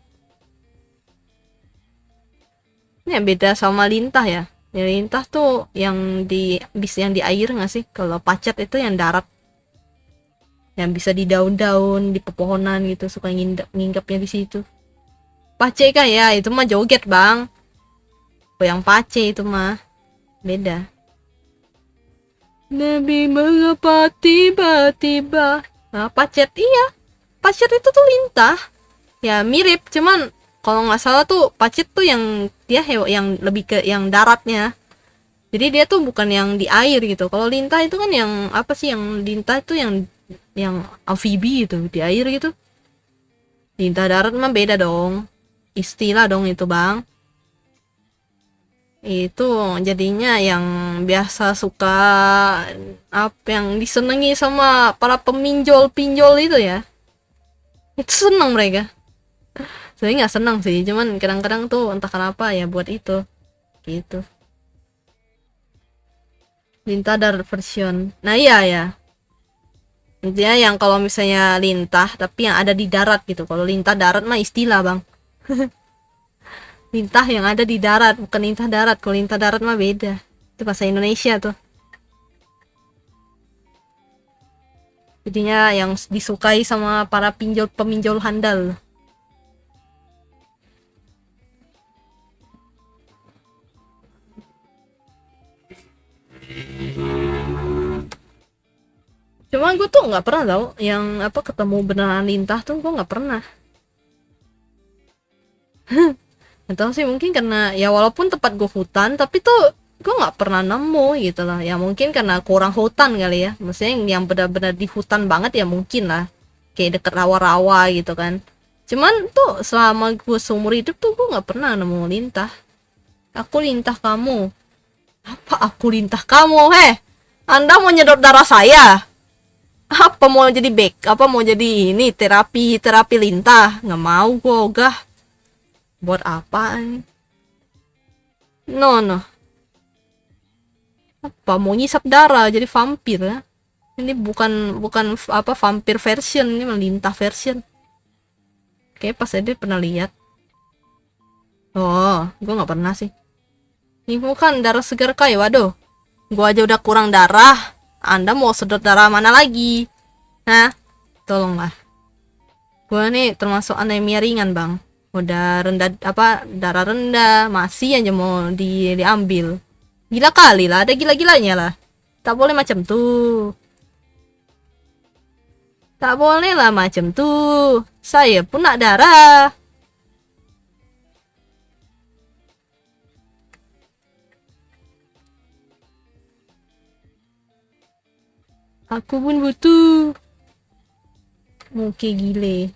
Ini yang beda sama lintah ya. Yang lintah tuh yang di air nggak sih? Kalau pacet itu yang darat. Yang bisa di daun-daun, di pepohonan gitu, suka nginggapnya di situ. Pace kah ya? Itu mah joget, Bang. Yang pace itu mah beda. Nabi mengapa tiba-tiba? Nah, pacet iya. Pacet itu tuh lintah. Ya mirip, cuman kalau nggak salah tuh pacet tuh yang dia yang lebih ke yang daratnya. Jadi dia tuh bukan yang di air gitu. Kalau lintah itu kan yang apa sih, yang lintah itu yang amfibi gitu, di air gitu. Lintah darat mah beda dong. Istilah dong itu, Bang. Itu jadinya yang biasa suka apa yang disenangi sama para peminjol-pinjol itu ya. Itu senang mereka. Saya nggak senang sih, cuman kadang-kadang tuh entah kenapa ya buat itu gitu. Lintah darat version. Nah iya ya. Intinya yang kalau misalnya lintah tapi yang ada di darat gitu. Kalau lintah darat mah istilah, Bang. Lintah yang ada di darat, bukan lintah darat. Kalau lintah darat mah beda. Itu bahasa Indonesia tuh. Jadinya yang disukai sama para peminjol handal. Cuma gue tuh nggak pernah tau yang apa ketemu beneran lintah tuh gue nggak pernah. Atau sih mungkin karena ya walaupun tempat gue hutan tapi tuh gue nggak pernah nemu gitu lah. Ya mungkin karena kurang hutan kali ya. Maksudnya yang benar-benar di hutan banget ya mungkin lah. Kayak deket rawa-rawa gitu kan. Cuman tuh selama gue seumur hidup tuh gue nggak pernah nemu lintah. Aku lintah kamu. Apa aku lintah kamu? Anda mau nyedot darah saya? Apa mau jadi apa mau jadi ini terapi lintah? Nggak mau gue ogah. Buat apa ini? No. Apa mau ngisap darah jadi vampir ya? Ini bukan apa vampir version, ini melintah version. Kayak pas ada pernah lihat. Oh, gue nggak pernah sih. Ini bukan darah segar kayak waduh. Gue aja udah kurang darah. Anda mau sedot darah mana lagi? Nah, tolonglah. Gue nih termasuk anemia ringan, Bang. Udah rendah apa darah rendah, masih aja mau diambil. Gila kali lah, ada gila-gilanya lah. Tak boleh macam tuh. Tak boleh lah macam tuh. Saya pun nak darah. Aku pun butuh. Muke gile.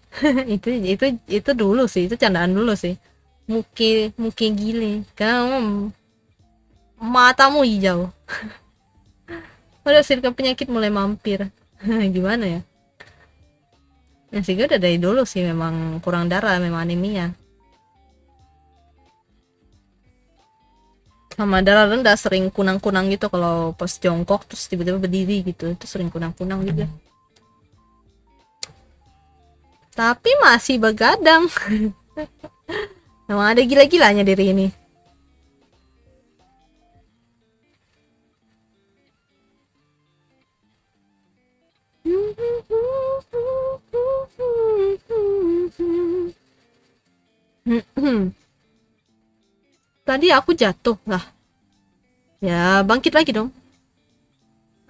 itu dulu sih, itu candaan dulu sih. Muke gile. Kamu matamu hijau. Waduh, sirka penyakit mulai mampir. Gimana ya? Nah, sih gue udah dari dulu sih memang kurang darah, memang anemia. Sama darah rendah sering kunang-kunang gitu kalau pas jongkok terus tiba-tiba berdiri gitu. Itu sering kunang-kunang juga. Tapi masih begadang. Memang ada gila-gilanya diri ini. Tadi aku jatuh lah. Ya, bangkit lagi dong.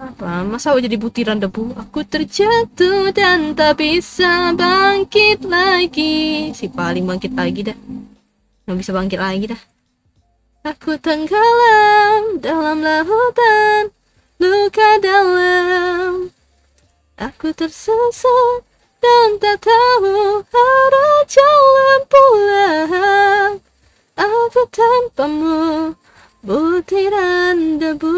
Apa? Masa aku jadi butiran debu? Aku terjatuh dan tak bisa bangkit lagi. Si paling bangkit lagi dah. Nggak bisa bangkit lagi dah. Aku tenggelam dalam lautan luka dalam. Aku tersesat dan tak tahu arah jalan pulang. Aku tanpamu butiran debu.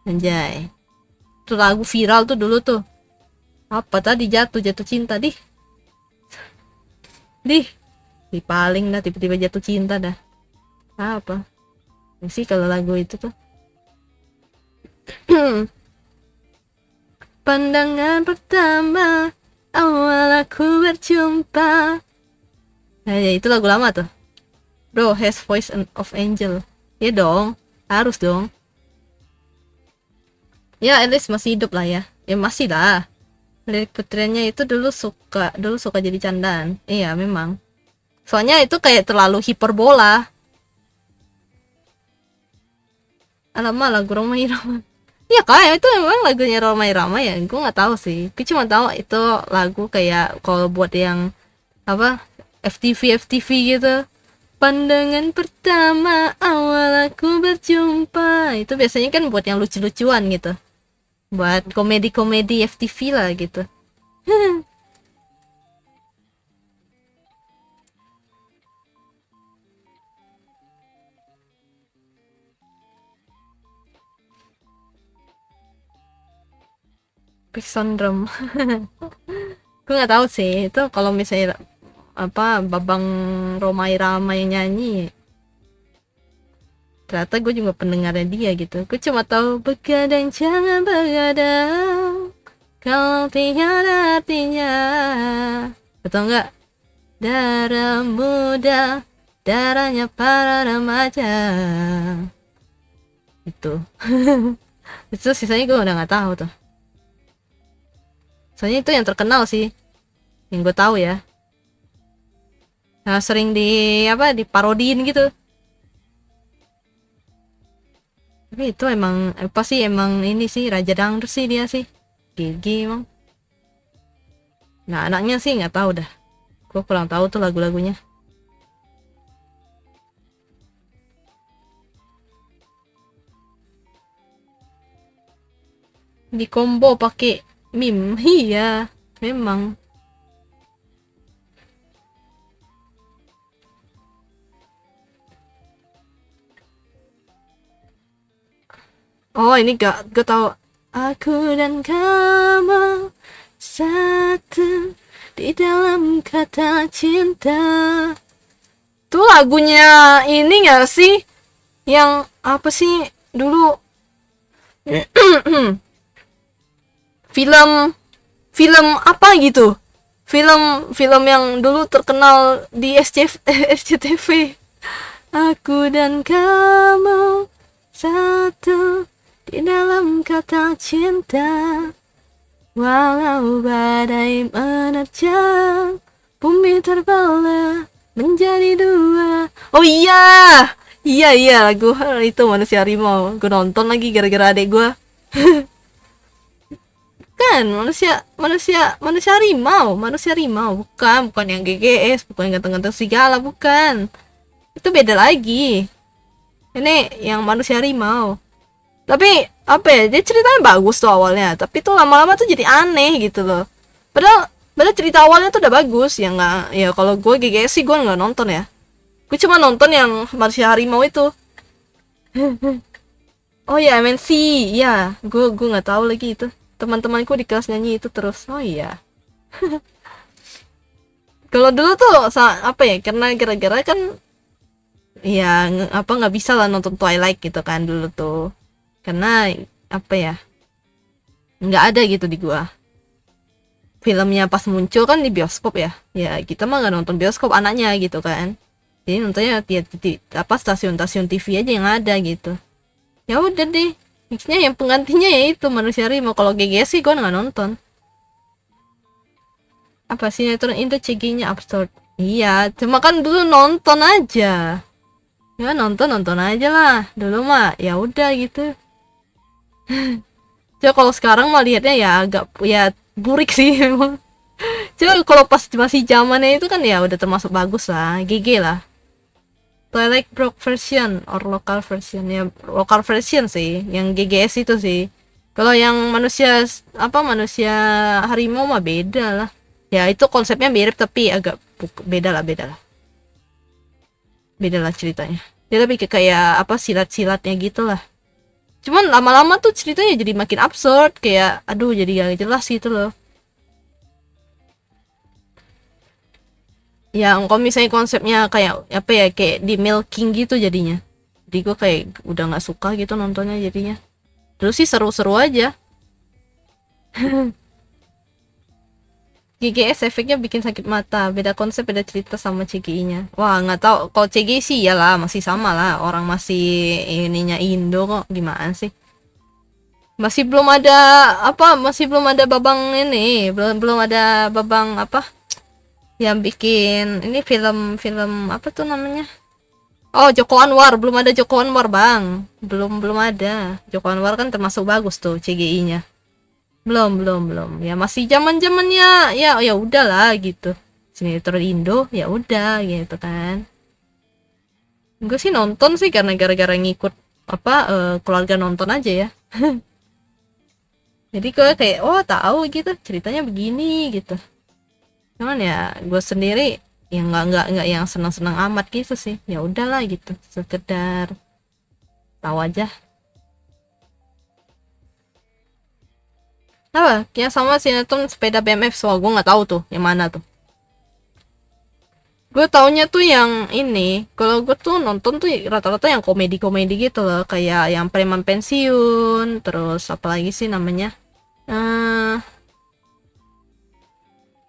Anjay, itu lagu viral tuh dulu tuh. Apa tadi jatuh cinta di paling dah tiba-tiba jatuh cinta dah. Apa sih kalau lagu itu tuh? Pandangan pertama awal aku berjumpa. Nah, ya itu lagu lama tuh. Bro has voice of angel. Ya dong, harus dong. Ya at least masih hidup lah ya. Ya masih lah. Lirik putrinya itu dulu suka jadi candaan. Iya memang. Soalnya itu kayak terlalu hiperbola. Alamak lagu Roma Irama. Iya kayak itu memang lagunya Roma Irama ya. Gue nggak tahu sih. Gue cuma tahu itu lagu kayak kalau buat yang apa FTV gitu. Pandangan pertama awal aku berjumpa. Itu biasanya kan buat yang lucu-lucuan gitu. Buat komedi-komedi FTV lah gitu. Peak Syndrome. Gue nggak tahu sih itu kalau misalnya apa Babang Roma Irama yang nyanyi. Ternyata gue juga pendengarnya dia gitu. Gue cuma tahu begadang jangan begadang kalau tiada artinya. Betul nggak? Darah muda, darahnya para remaja. Itu. Itu sisanya gue udah nggak tahu tuh. Soalnya itu yang terkenal sih, yang gue tahu ya. Nah, sering diparodiin gitu. Tapi itu emang apa sih emang ini sih raja dangdut sih dia sih. Gigi emang. Nah anaknya sih nggak tahu dah. Gue kurang tahu tuh lagu-lagunya. Di combo pakai meme, iya memang. Oh ini gak tahu. Aku dan kamu satu di dalam kata cinta. Tuh lagunya ini gak sih? Yang apa sih dulu? film apa gitu? Film yang dulu terkenal di SCTV. Aku dan kamu satu di dalam kata cinta, walau badai menerjang, bumi terbelah menjadi dua. Oh iya lagu itu Manusia Harimau. Gue nonton lagi gara-gara adek gue. Kan manusia harimau bukan yang GGS, bukan yang ganteng-ganteng segala, bukan. Itu beda lagi. Ini yang manusia harimau. Tapi apa ya, dia ceritanya bagus tuh awalnya, tapi tuh lama-lama tuh jadi aneh gitu loh. Padahal cerita awalnya tuh udah bagus ya. Nggak ya, kalau gue GGS sih gue nggak nonton ya. Gue cuma nonton yang manusia harimau itu. Oh ya, MNC, ya, gue nggak tahu lagi itu. Teman-temanku di kelas nyanyi itu terus. Oh iya. Kalau dulu tuh apa ya? Karena gara-gara kan ya apa nggak bisa lah nonton Twilight gitu kan dulu tuh. Karena apa ya? Nggak ada gitu di gua. Filmnya pas muncul kan di bioskop ya. Ya kita mah nggak nonton bioskop anaknya gitu kan. Jadi nontonnya apa stasiun-stasiun TV aja yang ada gitu. Ya udah deh. Mixnya yang penggantinya ya itu Manusia Harimau. Kalau GGS sih gua nggak nonton. Apa sinetron itu CG-nya absurd. Iya, cuma kan dulu nonton aja. Ya nonton aja lah. Dulu mah ya udah gitu. Coba kalau sekarang mah lihatnya ya agak ya burik sih memang. Coba kalau pas masih zamannya itu kan ya udah termasuk bagus lah, GG lah. Twilight Broke version or local version ya local version sih, yang GGS itu sih. Kalau yang manusia harimau mah beda lah. Ya itu konsepnya mirip tapi agak beda lah beda lah ceritanya. Dia lebih ke kayak apa silat-silatnya gitu lah. Cuman lama-lama tuh ceritanya jadi makin absurd kayak aduh jadi gak jelas gitu loh. Yang kalau misalnya konsepnya kayak apa ya kayak di milking gitu jadinya. Jadi gue kayak udah nggak suka gitu nontonnya jadinya. Terus sih seru-seru aja. GGS efeknya bikin sakit mata, beda konsep, beda cerita sama CGI-nya. Wah, nggak tahu. Kalau CGI sih ya lah, masih sama lah. Orang masih ininya Indo kok, gimana sih? Masih belum ada Masih belum ada babang ini, belum belum ada babang apa? Yang bikin ini film-film apa tuh namanya? Oh, Joko Anwar, belum ada Joko Anwar, Bang. Belum ada. Joko Anwar kan termasuk bagus tuh CGI-nya. Belum ya masih zaman-zamannya ya udahlah gitu sinetron Indo ya udah gitu kan. Gue sih nonton sih karena gara-gara ngikut keluarga nonton aja ya. Jadi gue kayak oh tahu gitu ceritanya begini gitu. Cuman ya gue sendiri yang nggak yang senang-senang amat gitu sih, ya udahlah gitu sekedar tahu aja. Apa ya sama sinetron sepeda BMX, soal gue nggak tahu tuh yang mana tuh. Gue taunya tuh yang ini, kalau gue tuh nonton tuh rata-rata yang komedi-komedi gitu loh, kayak yang preman pensiun, terus apa lagi sih namanya, eh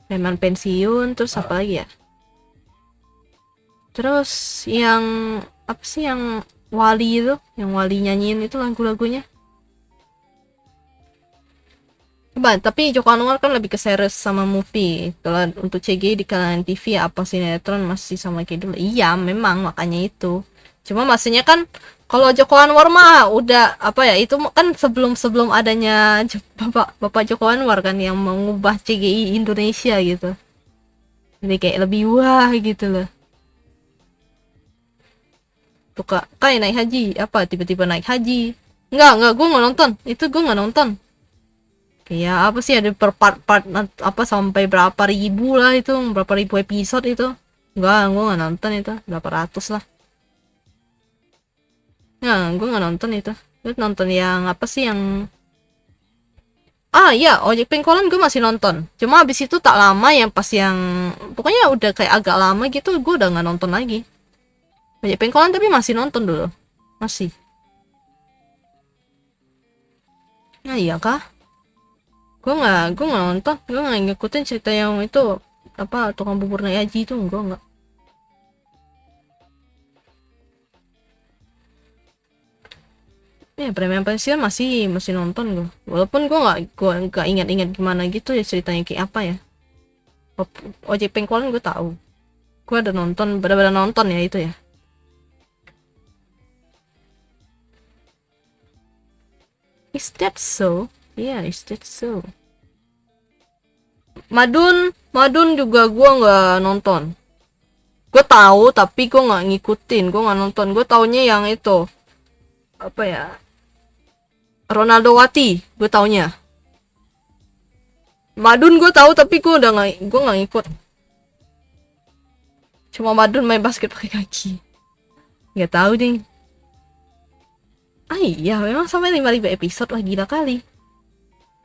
preman pensiun, terus apa lagi ya, terus yang apa sih yang Wali itu, yang Wali nyanyiin itu lagu-lagunya. Tapi Joko Anwar kan lebih ke series sama movie. Kalau untuk CG di kalangan TV apa sinetron masih sama kayak dulu. Iya, memang makanya itu. Cuma maksudnya kan kalau Joko Anwar mah udah apa ya itu kan sebelum adanya Bapak Joko Anwar kan yang mengubah CGI Indonesia gitu. Jadi kayak lebih wah gitu loh. Tuh kak, kayak naik haji apa tiba-tiba naik haji. Enggak, gue nggak nonton. Itu gue nggak nonton. Kayak apa sih ada per part apa sampai berapa ribu lah itu, berapa ribu episode itu. Enggak, gue nggak nonton itu, berapa ratus lah. Ya, gue nggak nonton itu. Gue nonton yang apa sih yang iya, Ojek Pengkolan gue masih nonton. Cuma abis itu tak lama yang pas yang pokoknya udah kayak agak lama gitu, gue udah nggak nonton lagi. Ojek Pengkolan tapi masih nonton dulu, masih. Nah iya kah? Gue nggak nonton, gue nggak ngikutin cerita yang itu apa tukang bubur naik haji itu, gue nggak. Ya Premium Pensiun masih nonton gue, walaupun gue nggak ingat-ingat gimana gitu ya ceritanya kayak apa ya. Ojek Pengkolan gue tahu, gue ada nonton, benar-benar nonton ya itu ya. Is that so? Yeah, is that so? Madun juga gue nggak nonton. Gue tahu tapi gue nggak ngikutin, gue nggak nonton. Gue taunya yang itu apa ya, Ronaldo Wati, gue taunya. Madun gue tahu tapi gue nggak ngikut. Cuma Madun main basket pakai kaki. Nggak tahu deh. Ah iya, memang sampai 5.000 episode, wah gila kali.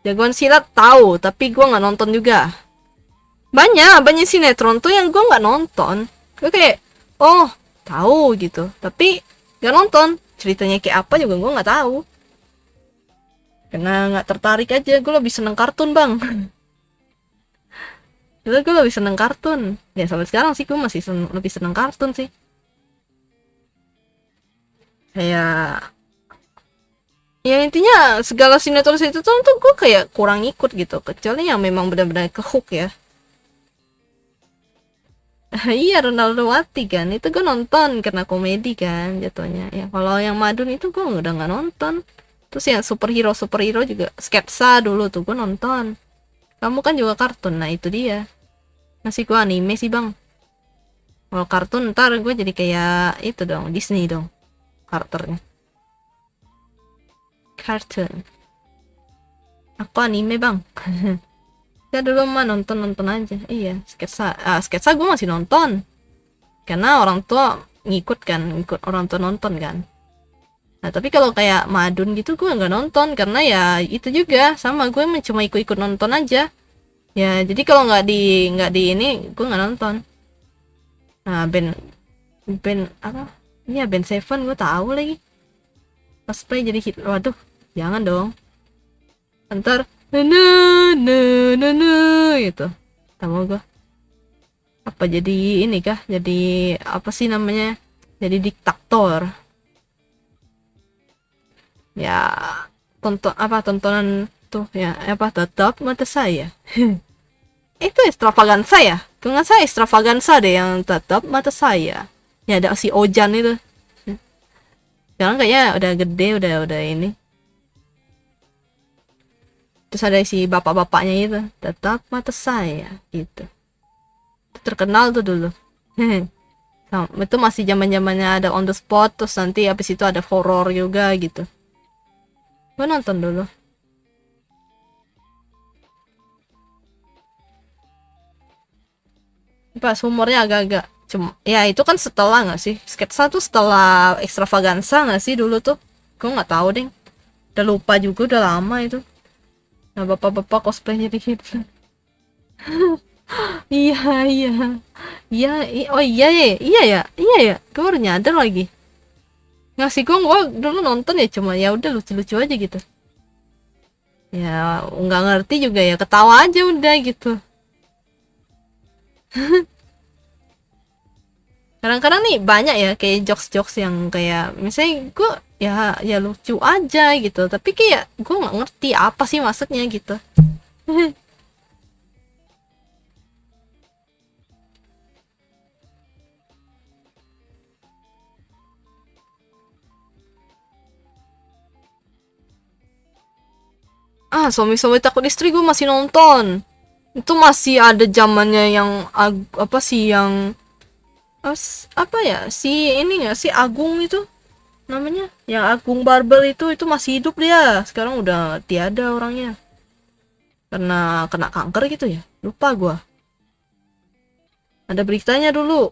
Jagoan silat tahu, tapi gue nggak nonton juga. Banyak sinetron tuh yang gue nggak nonton. Gue kayak, oh tahu gitu, tapi nggak nonton. Ceritanya kayak apa juga gue nggak tahu. Karena nggak tertarik aja, gue lebih seneng kartun bang. Gue lebih seneng kartun. Ya sampai sekarang sih gue masih lebih seneng kartun sih. Kayak ya intinya segala sinetron itu tuh gue kayak kurang ikut gitu, kecuali yang memang benar-benar ke hook ya. Iya Ronaldo Wati kan, itu gue nonton karena komedi kan jatuhnya ya. Kalau yang Madun itu gue udah nggak nonton. Terus yang superhero juga sketsa dulu tuh gue nonton. Kamu kan juga kartun, nah itu dia. Masih gue anime sih bang. Kalau kartun ntar gue jadi kayak itu dong, Disney dong karakternya. Kartun. Aku anime bang. Ya dulu mah nonton aja. Iya, sketsa gue masih nonton. Karena orang tua ngikut orang tua nonton kan. Nah tapi kalau kayak Madun gitu gue nggak nonton karena ya itu juga sama gue cuma ikut-ikut nonton aja. Ya jadi kalau nggak di ini gue nggak nonton. Nah band apa? Iya band Seven gue tahu lagi. Cosplay jadi hit. Waduh, jangan dong. Ntar gitu. Tahu gue. Apa jadi ini kah? Jadi apa sih namanya? Jadi diktator. Ya tontonan tuh ya apa tetap mata saya. Itu extravaganza ya? Kalau nggak saya extravaganza deh yang tetap mata saya. Ya ada si Ojan itu. Sekarang kayaknya udah gede, udah ini. Terus ada si bapak-bapaknya itu, tetap mata saya gitu. Itu terkenal tuh dulu. Itu masih zaman-zamannya ada on the spot, terus nanti habis itu ada horror juga gitu. Gue nonton dulu. Pas humornya agak-agak cuma ya itu kan setelah nggak sih sketsa tuh setelah extravaganza nggak sih dulu tuh gue nggak tahu deh udah lupa juga udah lama itu. Nah bapak-bapak cosplay jadi Hitler. Iya iya iya oh iya ya gue baru nyadar lagi nggak sih gue dulu nonton ya cuma ya udah lucu-lucu aja gitu ya nggak ngerti juga ya ketawa aja udah gitu. Kadang-kadang nih banyak ya kayak jokes-jokes yang kayak misalnya gue ya lucu aja gitu tapi kayak gue nggak ngerti apa sih maksudnya gitu. Suami-suami takut istri gue masih nonton. Itu masih ada zamannya yang apa sih yang apa ya si ini nggak si Agung itu namanya yang Agung Barbel itu masih hidup dia sekarang udah tiada orangnya karena kena kanker gitu ya lupa gua ada beritanya dulu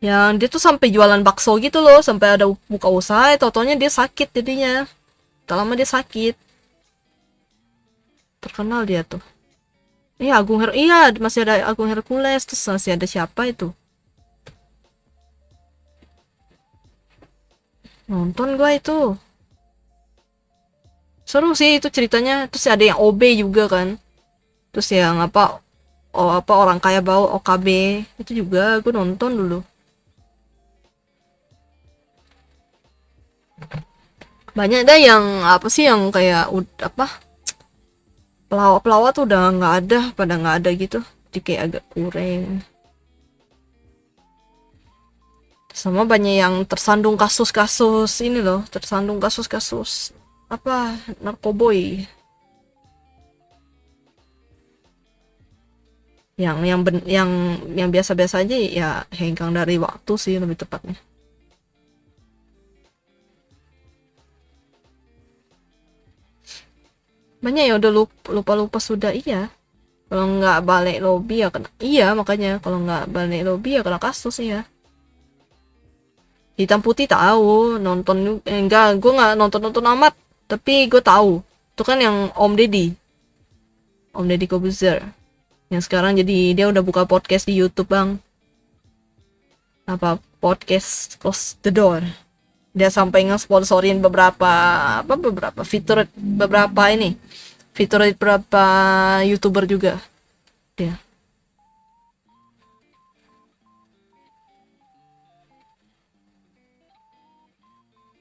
yang dia tuh sampai jualan bakso gitu loh sampai ada buka usaha totonya dia sakit jadinya tak lama dia sakit terkenal dia tuh iya iya masih ada Agung Hercules terus masih ada siapa itu nonton gua itu seru sih itu ceritanya terus ada yang OB juga kan terus yang apa apa orang kaya bau OKB itu juga gue nonton dulu banyak dah yang apa sih yang kayak apa pelawak-pelawak tuh udah nggak ada pada nggak ada gitu jadi kayak agak kurang sama banyak yang tersandung kasus-kasus ini loh tersandung kasus-kasus apa narkoboy yang biasa-biasa aja ya hengkang dari waktu sih lebih tepatnya banyak ya udah lupa sudah iya kalau nggak balik lobby ya kena iya makanya kalau nggak balik lobby ya kena kasus ya Hitam Putih tahu, nonton enggak, gue nggak nonton amat, tapi gue tahu. Itu kan yang Om Deddy Kobuzer. Yang sekarang jadi dia udah buka podcast di YouTube, Bang. Apa podcast Close the Door. Dia sampai nge-sponsorin beberapa fitur beberapa YouTuber juga. Dia.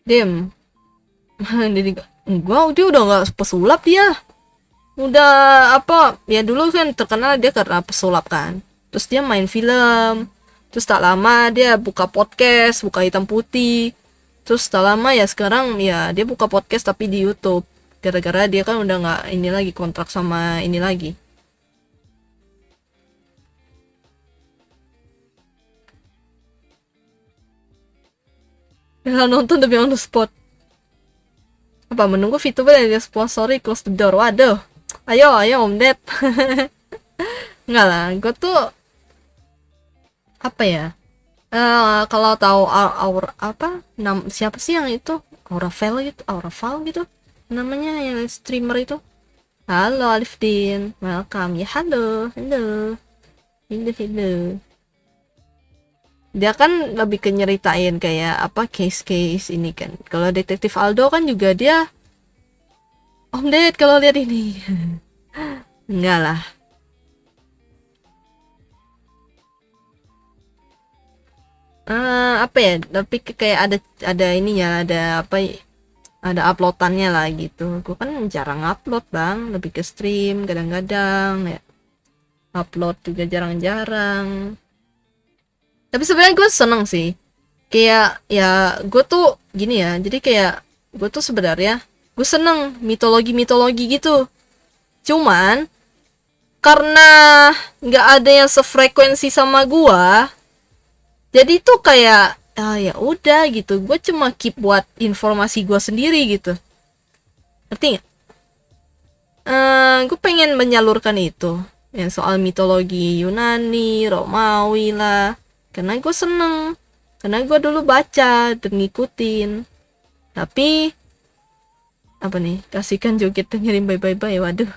Dem. Jadi dia udah nggak pesulap dia. Udah apa? Ya dulu kan terkenal dia karena pesulap kan. Terus dia main film. Terus tak lama dia buka podcast, buka Hitam Putih. Terus tak lama ya sekarang ya dia buka podcast tapi di YouTube. Gara-gara dia kan udah nggak ini lagi kontrak sama ini lagi. Bella nonton demi on the spot. Apa menunggu VTuber yang dia sponsori Close the Door. Waduh. Ayo Om Ded. Enggak lah, gue tuh apa ya? Kalau tahu Aura apa? Siapa sih yang itu? Auravel gitu. Namanya yang streamer itu. Halo Alifdin, welcome. Ya halo. Dia kan lebih ke nyeritain kayak apa case-case ini kan. Kalau Detektif Aldo kan juga dia Om Ded kalau lihat ini. Enggak lah. Apa ya? Tapi kayak ada ininya, ada apa? Ada uploadannya lah gitu. Gue kan jarang upload, Bang. Lebih ke stream kadang-kadang ya. Upload juga jarang-jarang. Tapi sebenarnya gue seneng sih. Kayak ya gue tuh gini ya. Jadi kayak gue tuh sebenarnya gue seneng mitologi gitu. Cuman karena nggak ada yang sefrekuensi sama gue, jadi tuh kayak ya udah gitu. Gue cuma keep buat informasi gue sendiri gitu. Ngerti nggak? Gue pengen menyalurkan itu. Yang soal mitologi Yunani, Romawi lah. Karena gue seneng. Karena gue dulu baca dan ngikutin. Tapi apa nih? Kasihkan joget dengerin bye. Waduh.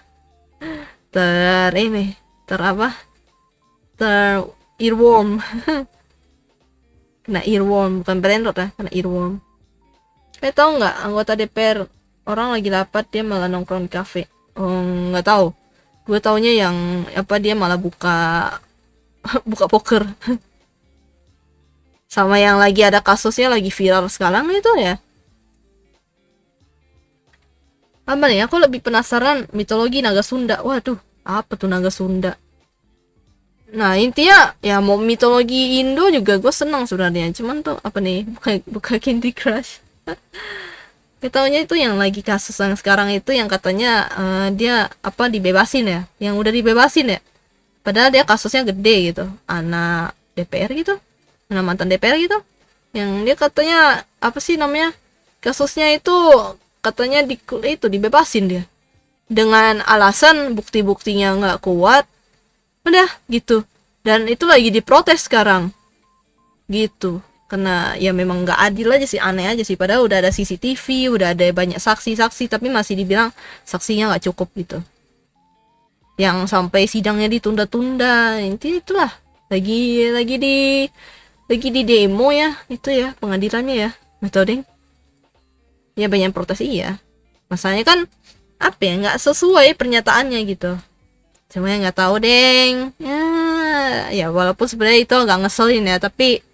Earworm. Kena earworm, bukan brandot ya, kena earworm. Kayak tahu nggak anggota DPR orang lagi rapat dia malah nongkrong di kafe. Oh nggak tahu. Gue taunya yang apa dia malah buka poker. Sama yang lagi ada kasusnya lagi viral sekarang itu ya. Apa nih? Aku lebih penasaran mitologi Naga Sunda. Waduh, apa tuh Naga Sunda? Nah intinya ya mau mitologi Indo juga gue seneng sebenarnya. Cuman tuh apa nih? Buka Candy Crush. Ketaunya itu yang lagi kasus yang sekarang itu yang katanya dia apa dibebasin ya? Yang udah dibebasin ya? Padahal dia kasusnya gede gitu. Anak DPR gitu. Nah, mantan DPR gitu yang dia katanya apa sih namanya kasusnya itu katanya itu dibebasin dia dengan alasan bukti-buktinya nggak kuat udah gitu dan itu lagi diprotes sekarang gitu karena ya memang nggak adil aja sih aneh aja sih padahal udah ada CCTV udah ada banyak saksi-saksi tapi masih dibilang saksinya nggak cukup gitu yang sampai sidangnya ditunda-tunda intinya itulah lagi di demo ya itu ya pengadilannya ya nggak tahu deh ya banyak protes iya masalahnya kan apa ya nggak sesuai pernyataannya gitu cuma nggak tahu deng ya walaupun sebenarnya itu nggak ngeselin ya tapi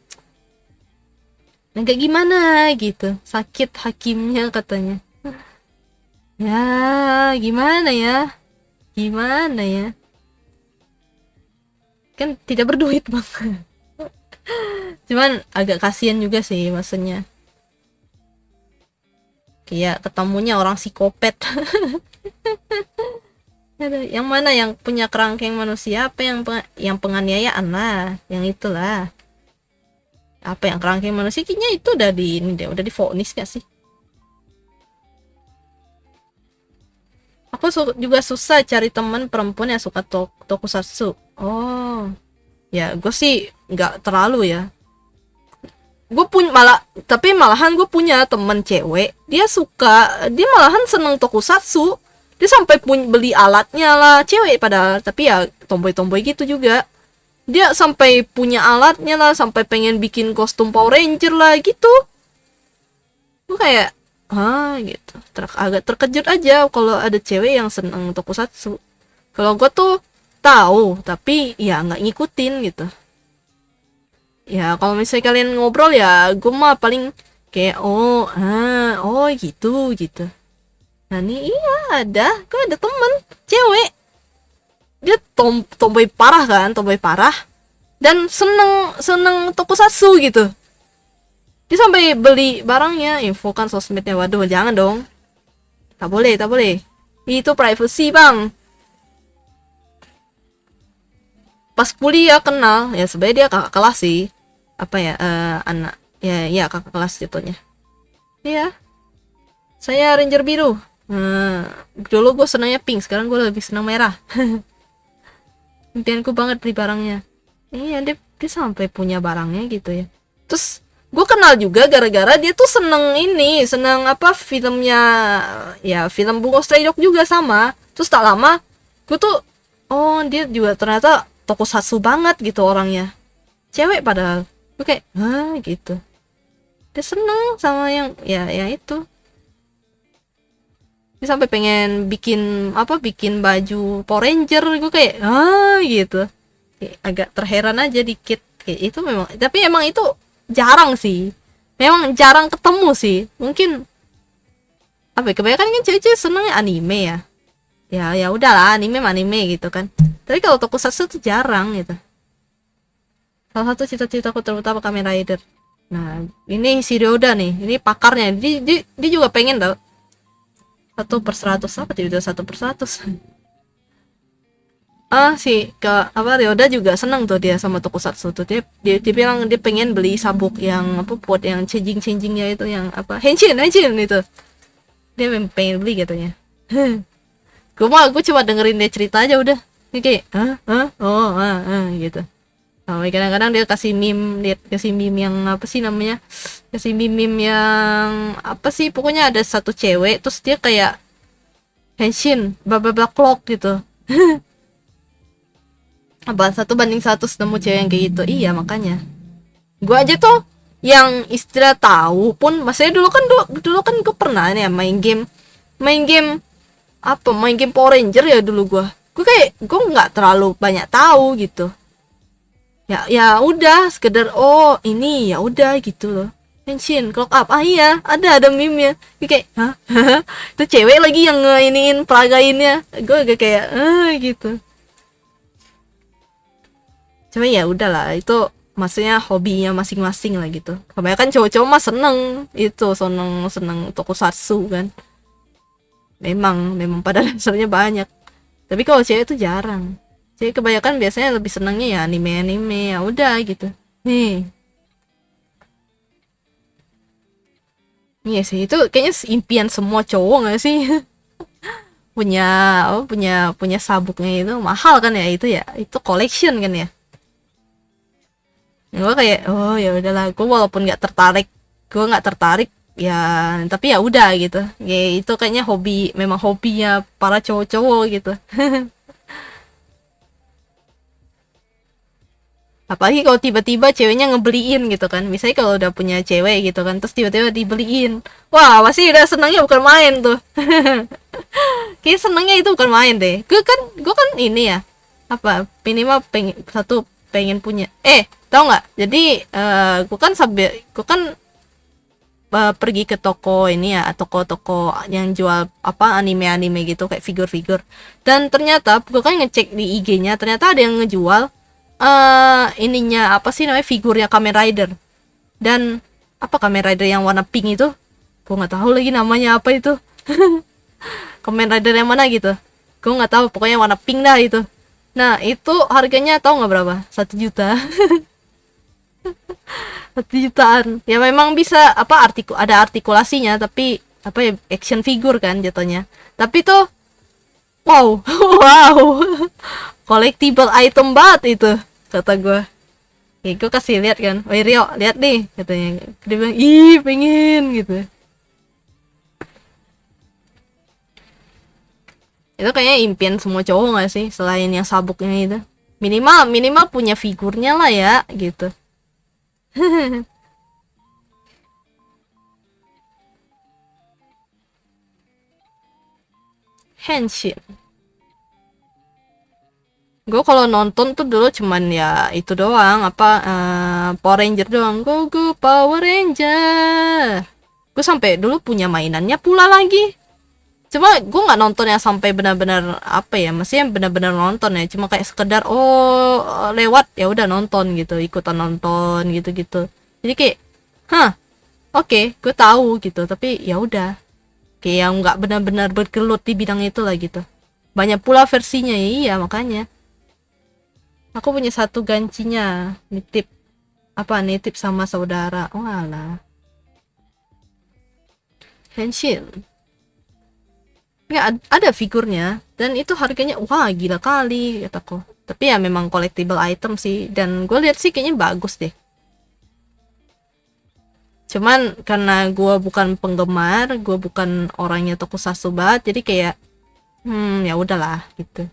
nggak gimana gitu sakit hakimnya katanya ya gimana ya kan tidak berduit bang cuman agak kasihan juga sih maksudnya kayak ketemunya orang psikopat yang mana yang punya kerangkeng manusia apa yang penganiayaan lah yang itulah apa yang kerangkeng manusia kayaknya itu udah divonis gak sih aku juga susah cari teman perempuan yang suka tokusatsu oh ya gue sih nggak terlalu ya gue punya malahan gue punya temen cewek, dia malahan seneng tokusatsu, dia sampai beli alatnya lah, cewek padahal, tapi ya tomboy gitu juga, dia sampai punya alatnya lah, sampai pengen bikin kostum Power Ranger lah gitu. Gue kayak gitu, agak terkejut aja kalau ada cewek yang seneng tokusatsu. Kalau gue tuh tahu tapi ya nggak ngikutin gitu. Ya kalau misalnya kalian ngobrol ya gue mah paling kayak oh gitu. Nah nih iya gue ada temen cewek, dia tomboy parah dan seneng tokusatsu gitu. Dia sampai beli barangnya, infokan sosmednya. Waduh, jangan dong, tak boleh, itu privacy bang. Pas kuliah kenal ya, sebenarnya dia kakak kelas sih, anak ya kakak kelas jatuhnya. Iya, saya Ranger biru. Dulu gue senangnya pink, sekarang gue lebih senang merah. Impianku banget beli barangnya. Iya, dia sampai punya barangnya gitu ya. Terus gue kenal juga gara-gara dia tuh seneng filmnya, ya film Bungo Stray Dog juga sama. Terus tak lama gue tuh dia juga ternyata tokusatsu banget gitu orangnya, cewek padahal. Gue kayak gitu, dia seneng sama yang ya itu. Dia sampai pengen bikin baju Power Ranger. Gue kayak gitu, kayak agak terheran aja dikit. Kayak itu memang, tapi emang itu jarang sih, memang jarang ketemu sih. Mungkin kebanyakan kan cewek-cewek senengnya anime ya udahlah, anime gitu kan. Tapi kalau tokusatsu tuh jarang gitu. Salah satu cita-citaku terutama Kamen Rider. Nah ini si Ryoda nih, ini pakarnya, dia juga pengen tau 1/100 apa tidak 1/100. Ryoda juga seneng tuh dia sama tokusatsu tuh. Dia bilang dia pengen beli sabuk yang buat yang changingnya itu, yang henshin itu. Dia pengen beli katanya. Gue cuma dengerin dia cerita aja udah. Ini kayak gitu. Kadang-kadang dia kasih meme yang kasih meme yang pokoknya ada satu cewek terus dia kayak henshin bla bla bla clock gitu. 1:1 nemu cewek yang kayak gitu. Iya, makanya gue aja tuh yang istilah tahu pun, maksudnya dulu kan gue pernah nih main game Power Ranger ya dulu. Gue nggak terlalu banyak tahu gitu. Ya udah sekedar ini ya udah gitu loh. Henshin clock up, iya ada meme-nya. Kayak itu cewek lagi yang iniin peragainnya. Gue agak kayak gitu. Cuma ya udahlah, itu maksudnya hobinya masing-masing lah gitu. Kebanyakan cowok-cowok mah seneng tokusatsu kan. Memang pada dasarnya banyak. Tapi kalau cewek itu jarang. Cewek kebanyakan biasanya lebih senengnya ya anime ya udah gitu. Nih. Iya sih, itu kayaknya impian semua cowok nggak sih? punya sabuknya itu mahal kan ya, itu collection kan ya. Gue kayak ya udahlah, gue walaupun nggak tertarik ya, tapi ya udah gitu ya, itu kayaknya memang hobinya para cowok-cowok gitu. Apalagi kalau tiba-tiba ceweknya ngebeliin gitu kan, misalnya kalau udah punya cewek gitu kan terus tiba-tiba dibeliin, wah pasti udah senangnya bukan main tuh. Kayak senangnya itu bukan main deh. Gue kan ini ya minimal pengen punya tau nggak, jadi gue kan pergi ke toko ini ya, toko yang jual anime gitu kayak figur-figur, dan ternyata gue kan ngecek di IG-nya, ternyata ada yang ngejual ininya figurnya Kamen Rider, dan Kamen Rider yang warna pink itu, gue nggak tahu lagi namanya apa itu. Kamen Rider yang mana gitu, gue nggak tahu, pokoknya warna pink dah itu. Nah itu harganya tahu nggak berapa? 1 juta. 1 jutaan. Ya memang bisa ada artikulasinya, tapi action figure kan jatuhnya. Tapi tuh wow. Wow. Collectible item banget itu, kata gue. Ya gue kasih lihat kan, "Woi Rio, lihat nih," katanya. Dia bilang, "Ih, pengen," gitu. Itu kayaknya impian semua cowok gak sih, selain yang sabuknya itu. Minimal minimal punya figurnya lah ya, gitu. Henshin. Gue kalau nonton tuh dulu cuman ya itu doang, apa Power Ranger doang. Go go Power Ranger. Gue sampai dulu punya mainannya pula lagi. Cuma gue nggak nonton yang sampai benar-benar apa ya, maksudnya benar-benar nonton ya. Cuma kayak sekedar lewat ya udah nonton gitu, ikutan nonton gitu-gitu. Jadi kayak, oke, gue tahu gitu. Tapi ya udah, kayak yang nggak benar-benar bergelut di bidang itu lah gitu. Banyak pula versinya, iya makanya. Aku punya satu gancinya, nitip sama saudara. Oh alah. Henshin. Ya ada figurnya dan itu harganya wah gila kali kataku. Tapi ya memang collectible item sih dan gue lihat sih kayaknya bagus deh. Cuman karena gue bukan penggemar, gue bukan orangnya tokusatsu banget, jadi kayak ya udahlah gitu.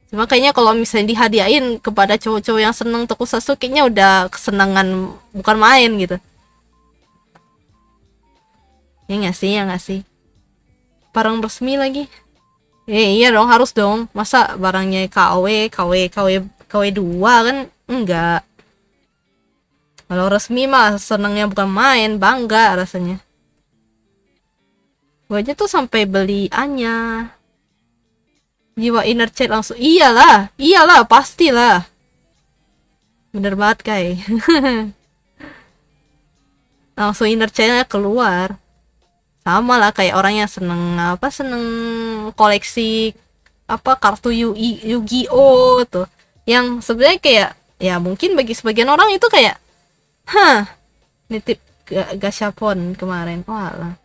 Cuma kayaknya kalau misalnya dihadiahin kepada cowok-cowok yang seneng tokusatsu kayaknya udah kesenangan bukan main gitu. Ya nggak sih. Barang resmi lagi. Iya dong, harus dong. Masa barangnya KW 2 kan enggak. Kalau resmi mah senengnya bukan main, bangga rasanya. Gue aja tuh sampai beli Anya. Jiwa inner child langsung iyalah pastilah. Bener banget kai. Langsung inner childnya keluar. Sama lah kayak orang yang seneng koleksi kartu Yu-Gi-Oh tuh. Yang sebenarnya kayak ya mungkin bagi sebagian orang itu kayak nitip gashapon kemarin. Walah.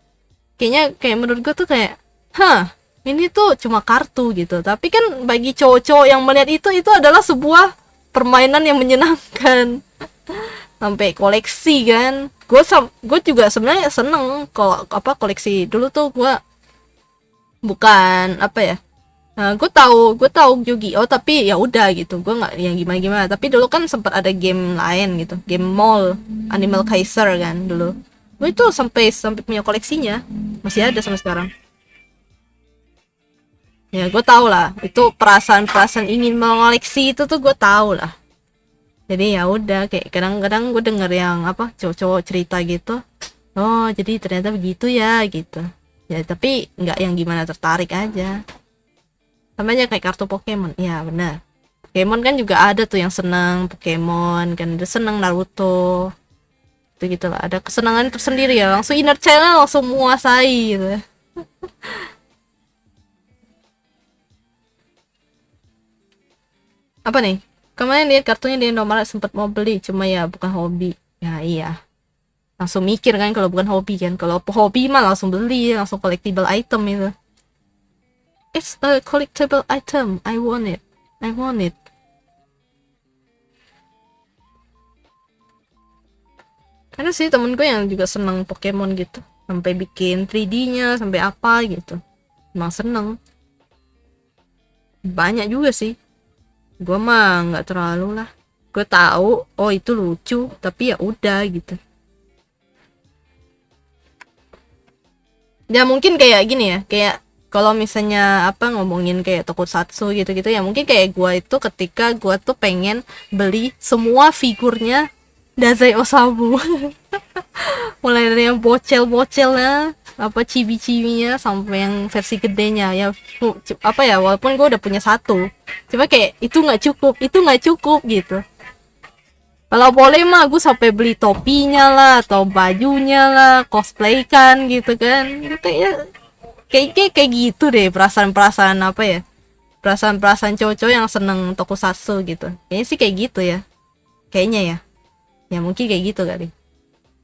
Kayaknya kayak menurut gue tuh kayak ini tuh cuma kartu gitu, tapi kan bagi cowok-cowok yang melihat itu adalah sebuah permainan yang menyenangkan. Sampai koleksi kan, gue juga sebenarnya seneng kalau koleksi. Dulu tuh gue bukan gue tahu Yu-Gi-Oh tapi ya udah gitu, gue nggak yang gimana. Tapi dulu kan sempat ada game lain gitu, game mall Animal Kaiser kan dulu. Gue itu sampai punya koleksinya, masih ada sampai sekarang. Ya gue tau lah, itu perasaan ingin mengoleksi itu tuh gue tau lah. Jadi ya udah kayak kadang-kadang gue denger yang cowok-cowok cerita gitu. Oh jadi ternyata begitu ya gitu. Ya tapi nggak yang gimana tertarik aja. Sama aja kayak kartu Pokemon. Ya benar. Pokemon kan juga ada tuh yang senang Pokemon kan, ada senang Naruto. Itu gitu lah. Ada kesenangan tersendiri ya. Langsung inner child langsung menguasai gitu. Apa nih? Kemarin lihat kartunya di Indomaret sempat mau beli, cuma ya bukan hobi. Ya iya. Langsung mikir kan kalau bukan hobi kan. Kalau hobi mah langsung beli, langsung collectible item itu. It's a collectible item. I want it. I want it. Karena sih temen gue yang juga seneng Pokemon gitu. Sampai bikin 3D-nya, sampai apa gitu. Emang seneng. Banyak juga sih. Gue mah nggak terlalu lah. Gue tahu oh itu lucu tapi ya udah gitu. Ya mungkin kayak gini ya, kayak kalau misalnya ngomongin kayak tokusatsu gitu-gitu ya, mungkin kayak gue itu ketika gue tuh pengen beli semua figurnya Dazai Osamu. Mulai dari yang bocel-bocelnya, cibi-cibinya sampai yang versi gedenya ya. Walaupun gue udah punya satu, cuma kayak itu nggak cukup gitu. Kalau boleh mah gue sampai beli topinya lah atau bajunya lah, cosplay kan gitu kan. Kayak gitu deh perasaan perasaan cowok-cowok yang seneng tokusatsu gitu. Kayaknya sih kayak gitu ya. Kayaknya ya. Ya mungkin kayak gitu kali.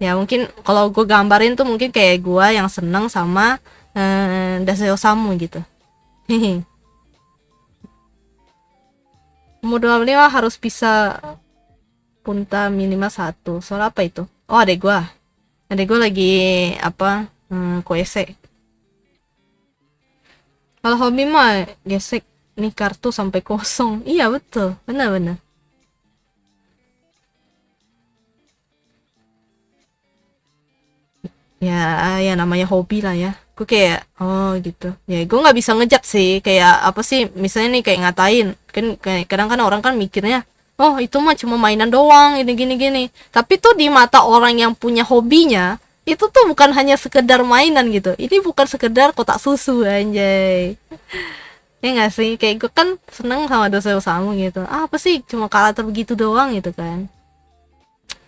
Ya mungkin kalau gue gambarin tuh mungkin kayak gue yang seneng sama Dazai Osamu gitu. Umur 25 harus bisa punta minimal 1. Soal apa itu? Oh, adek gua lagi apa, koese. Kalau hobi mah gesek nih kartu sampai kosong. Iya betul, benar-benar. Ya, ya namanya hobi lah ya. Gue kayak, oh gitu. Ya, gue nggak bisa ngejat sih. Kayak apa sih? Misalnya nih kayak ngatain, kan kayak kadang kan orang kan mikirnya, oh itu mah cuma mainan doang, ini gini gini. Tapi tuh di mata orang yang punya hobinya, itu tuh bukan hanya sekedar mainan gitu. Ini bukan sekedar kotak susu anjay. Ya nggak sih? Kayak gue kan seneng sama dosa-dosamu gitu. Ah, apa sih? Cuma karakter begitu doang gitu kan.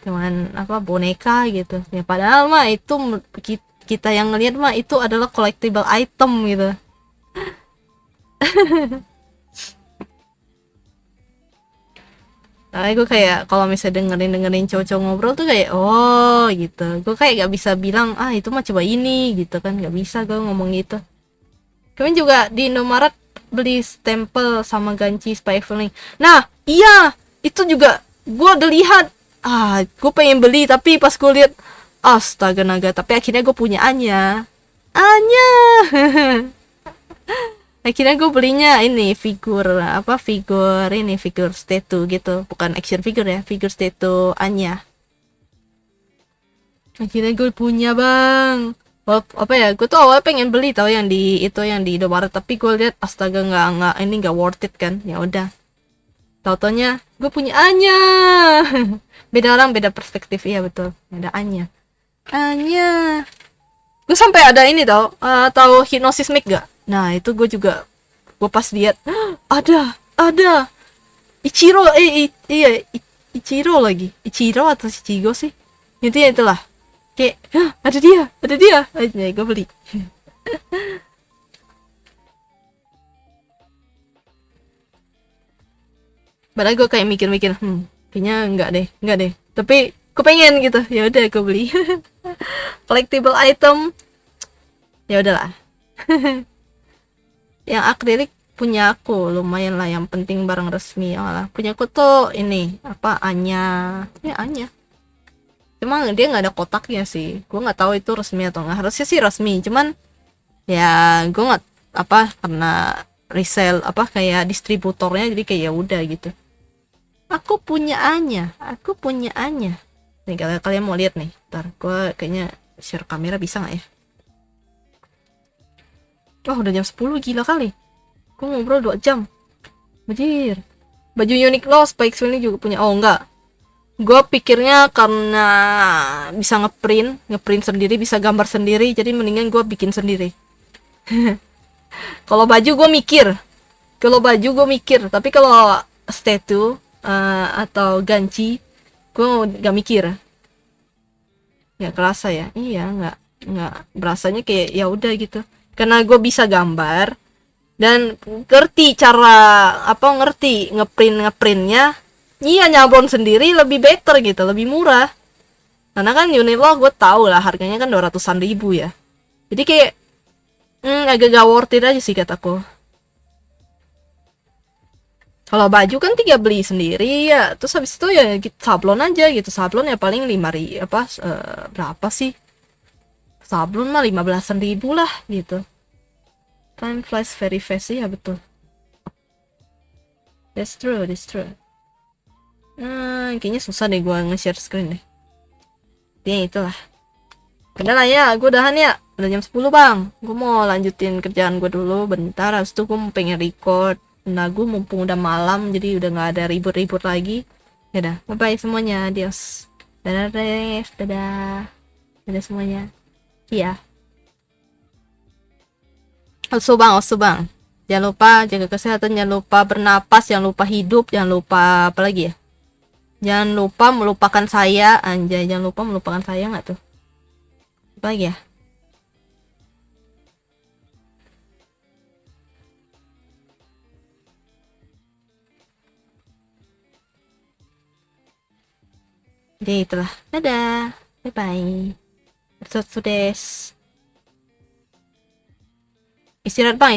Cuman apa boneka gitu ya, padahal mah itu kita yang ngelihat mah itu adalah collectible item gitu. Nah, gue kayak kalau misalnya dengerin cowok-cowok ngobrol tuh kayak oh gitu, gue kayak gak bisa bilang ah itu mah coba ini gitu kan, gak bisa gue ngomong gitu. Kemarin juga di Indomaret beli stempel sama ganci Spy Evening. Nah iya itu juga gue udah lihat, ah gue pengen beli tapi pas gue lihat astaga naga, tapi akhirnya gue punya Anya akhirnya gue belinya ini figur apa, figur statue gitu, bukan action figure ya, figur statue Anya. Akhirnya gue punya bang. Apa ya, gue tuh awalnya pengen beli tau yang di itu, yang di Indomaret, tapi gue lihat astaga nggak ini nggak worth it kan, ya udah. Tau-taunya gue punya Anya. Beda orang beda perspektif, iya betul, ada Anya. Gue sampai ada ini tahu Hypnosis Mic gak? Nah itu gue juga, gue pas lihat ada Ichiro, iya Ichiro lagi, Ichiro atau Ichigo sih, intinya itulah. Kayak ada dia aja, gue beli. Padahal gue kayak mikir-mikir, kayaknya enggak deh, tapi gue pengen gitu, ya udah gue beli. Collectible item, ya udahlah. Yang akrilik punya aku lumayan lah, yang penting barang resmi. Malah punya aku tuh ini apa, Anya, ya Anya, cuma dia nggak ada kotaknya sih, gue nggak tahu itu resmi atau nggak. Harusnya sih resmi, cuman ya gue nggak apa, karena resell apa kayak distributornya, jadi kayak ya udah gitu. Aku punya Anya nih, kalau kalian mau lihat nih, ntar gue kayaknya share kamera bisa nggak ya. Wah udah jam 10, gila kali. Gue ngobrol 2 jam. Bajir. Baju Uniqlo Spike ini juga punya. Oh enggak. Gue pikirnya karena bisa ngeprint sendiri, bisa gambar sendiri, jadi mendingan gue bikin sendiri. Kalau baju gue mikir. Tapi kalau statue atau ganci, gue nggak mikir. Nggak kerasa ya. Iya, nggak berasanya kayak ya udah gitu. Karena gue bisa gambar dan ngerti cara apa, ngerti ngeprintnya, iya nyablon sendiri lebih better gitu, lebih murah. Karena kan Uniqlo gue tahu lah harganya kan 200-an ribu ya, jadi kayak agak gak worth it aja sih kataku. Kalau baju kan tinggal beli sendiri ya, terus habis itu ya sablon aja gitu. Sablon ya paling 5.000 apa, berapa sih sablon mah, 15-an ribu lah gitu. Time flies very fast, ya betul. That's true. Kayaknya susah deh gue nge-share screen deh. Ya itulah. Udah lah ya, gue udahan ya. Udah jam 10 bang. Gue mau lanjutin kerjaan gue dulu bentar. Habis itu gue mau pengen record lagu mumpung udah malam, jadi udah gak ada ribut-ribut lagi. Dadah, bye-bye semuanya. Adios. Dadah Ref, dadah. Dadah semuanya. Iya. Also bang, jangan lupa jaga kesehatan, jangan lupa bernapas, jangan lupa hidup, jangan lupa apa lagi ya, jangan lupa melupakan saya, anjay, jangan lupa melupakan saya, nggak tuh apa lagi ya. Jadi itulah, dadah, bye bye, sudes, istirahat bang.